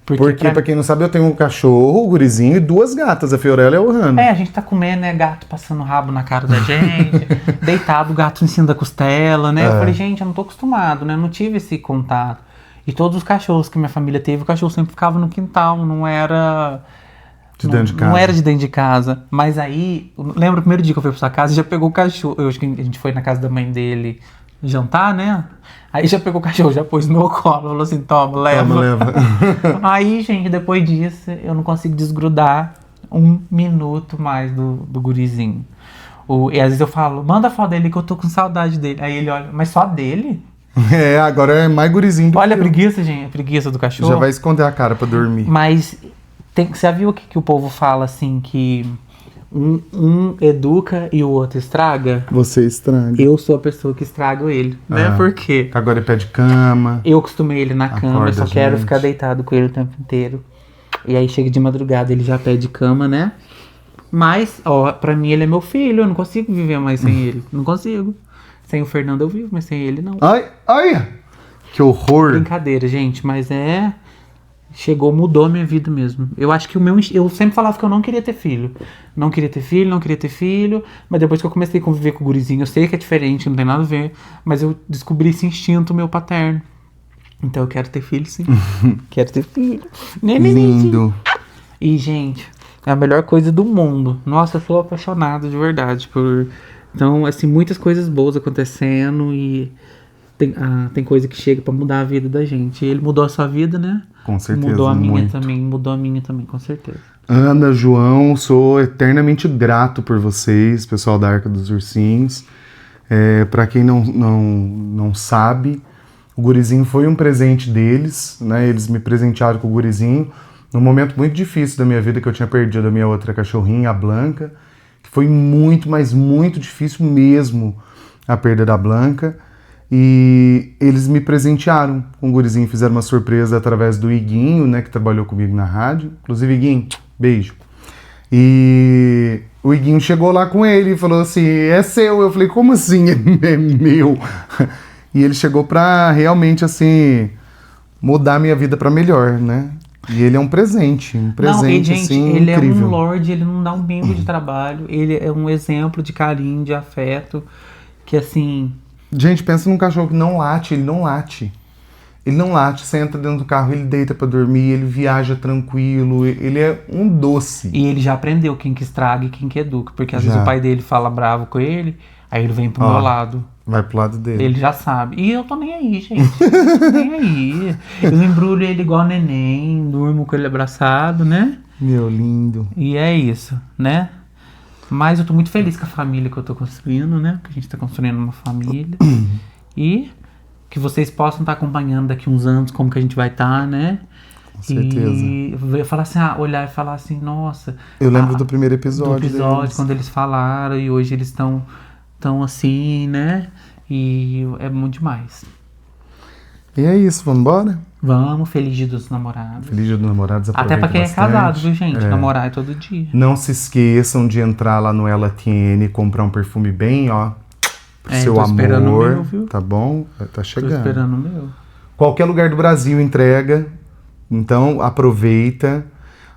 Porque, pra quem não sabe, eu tenho um cachorro, o gurizinho, e 2 gatas, a Fiorella e o Hannah. A gente tá comendo, né? Gato passando o rabo na cara da gente, deitado, o gato em cima da costela, né? Eu falei, gente, eu não tô acostumado, né? Eu não tive esse contato. E todos os cachorros que minha família teve, o cachorro sempre ficava no quintal, não era... De dentro de casa. Não era de dentro de casa. Mas aí, lembra o primeiro dia que eu fui pra sua casa, já pegou o cachorro. Eu acho que a gente foi na casa da mãe dele jantar, né? Aí já pegou o cachorro, já pôs no meu colo, falou assim, toma, leva. Toma, leva. Aí, gente, depois disso, eu não consigo desgrudar 1 minuto mais do gurizinho. E às vezes eu falo, manda a foto dele que eu tô com saudade dele. Aí ele olha, mas só dele? Agora é mais gurizinho do Olha a que eu. preguiça, gente, a preguiça do cachorro. Já vai esconder a cara pra dormir. Mas você já viu que o povo fala assim que um educa e o outro estraga? Você estraga. Eu sou a pessoa que estraga ele, né? Por quê? Agora ele pede cama. Eu acostumei ele na cama, eu só Acorda, quero gente. ficar deitado com ele o tempo inteiro. E aí chega de madrugada, ele já pede cama, né? Mas, ó, pra mim ele é meu filho, eu não consigo viver mais sem ele. Não consigo. Sem o Fernando eu vivo, mas sem ele não. Ai! Que horror! Brincadeira, gente, mas chegou, mudou a minha vida mesmo. Eu acho que eu sempre falava que eu não queria ter filho. Não queria ter filho. Mas depois que eu comecei a conviver com o gurizinho, eu sei que é diferente, não tem nada a ver. Mas eu descobri esse instinto meu paterno. Então eu quero ter filho, sim. Quero ter filho. Lindo. E, gente, é a melhor coisa do mundo. Nossa, eu sou apaixonado de verdade por... Então, assim, muitas coisas boas acontecendo e tem coisa que chega pra mudar a vida da gente. E ele mudou a sua vida, né? Com certeza, Mudou a minha muito. também, mudou a minha também, com certeza. Ana, João, sou eternamente grato por vocês, pessoal da Arca dos Ursinhos. Pra quem não sabe, o gurizinho foi um presente deles, né? Eles me presentearam com o gurizinho num momento muito difícil da minha vida, que eu tinha perdido a minha outra cachorrinha, a Blanca, que foi muito, mas muito difícil mesmo a perda da Blanca. E eles me presentearam com o gurizinho, fizeram uma surpresa através do Iguinho, né, que trabalhou comigo na rádio. Inclusive, Iguinho, beijo. E o Iguinho chegou lá com ele e falou assim, é seu. Eu falei, como assim é meu? E ele chegou pra realmente, assim, mudar a minha vida pra melhor, né? E ele é um presente Não, e, gente, assim, ele incrível. é um lorde, ele não dá um bingo de trabalho, ele é um exemplo de carinho, de afeto, que assim... Gente, pensa num cachorro que não late, ele não late. Ele não late, você entra dentro do carro, ele deita pra dormir, ele viaja tranquilo, ele é um doce. E ele já aprendeu quem que estraga e quem que educa, porque às Já. vezes o pai dele fala bravo com ele, aí ele vem pro meu lado. Vai pro lado dele. Ele já sabe. E eu tô nem aí, gente. Eu tô nem aí. Eu embrulho ele igual neném, durmo com ele abraçado, né? Meu lindo. E é isso, né? Mas eu tô muito feliz com a família que eu tô construindo, né? Que a gente tá construindo uma família. E que vocês possam estar acompanhando daqui uns anos como que a gente vai estar, né? Com certeza. E eu falar assim, olhar e falar assim, nossa. Eu lembro do primeiro episódio. Do episódio, deles. quando eles falaram, e hoje eles estão assim, né? E é muito demais. E é isso, vamos embora? Vamos, feliz dia dos namorados. Feliz dia dos namorados, Até aproveita pra quem bastante. é casado, viu, gente? Namorar é todo dia. Não se esqueçam de entrar lá no Ela Tiene e comprar um perfume bem, ó, pro seu tô esperando amor, o meu, viu? tá bom? Tá Tô chegando. esperando o meu. Qualquer lugar do Brasil entrega, então aproveita.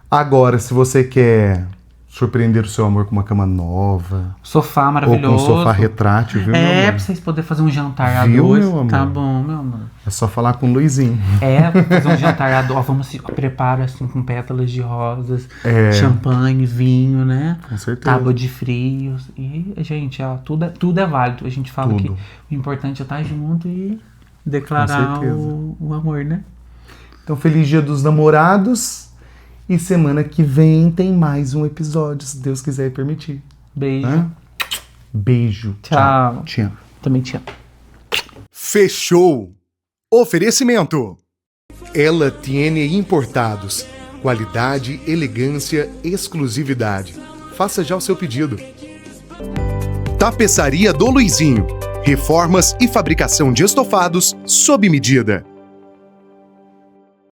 Agora, se você quer surpreender o seu amor com uma cama nova, Sofá ou com maravilhoso. um sofá retrátil, viu, meu pra amor? vocês poderem fazer um jantar a Viu, dois. meu amor? Tá bom, meu amor. É só falar com o Luizinho. Fazer um jantar a dois. Vamos se preparar assim com pétalas de rosas, É. champanhe, vinho, né? Com certeza. Tábua de frios. E, gente, ó, tudo é válido. A gente fala Tudo. que o importante é estar junto e declarar certeza. o amor, né? Então, feliz dia dos namorados. E semana que vem tem mais um episódio, se Deus quiser e permitir. Beijo. Hã? Beijo. Tchau. Te amo. Também te amo. Fechou. Oferecimento. Ela Tiene Importados. Qualidade, elegância, exclusividade. Faça já o seu pedido. Tapeçaria do Luizinho. Reformas e fabricação de estofados sob medida.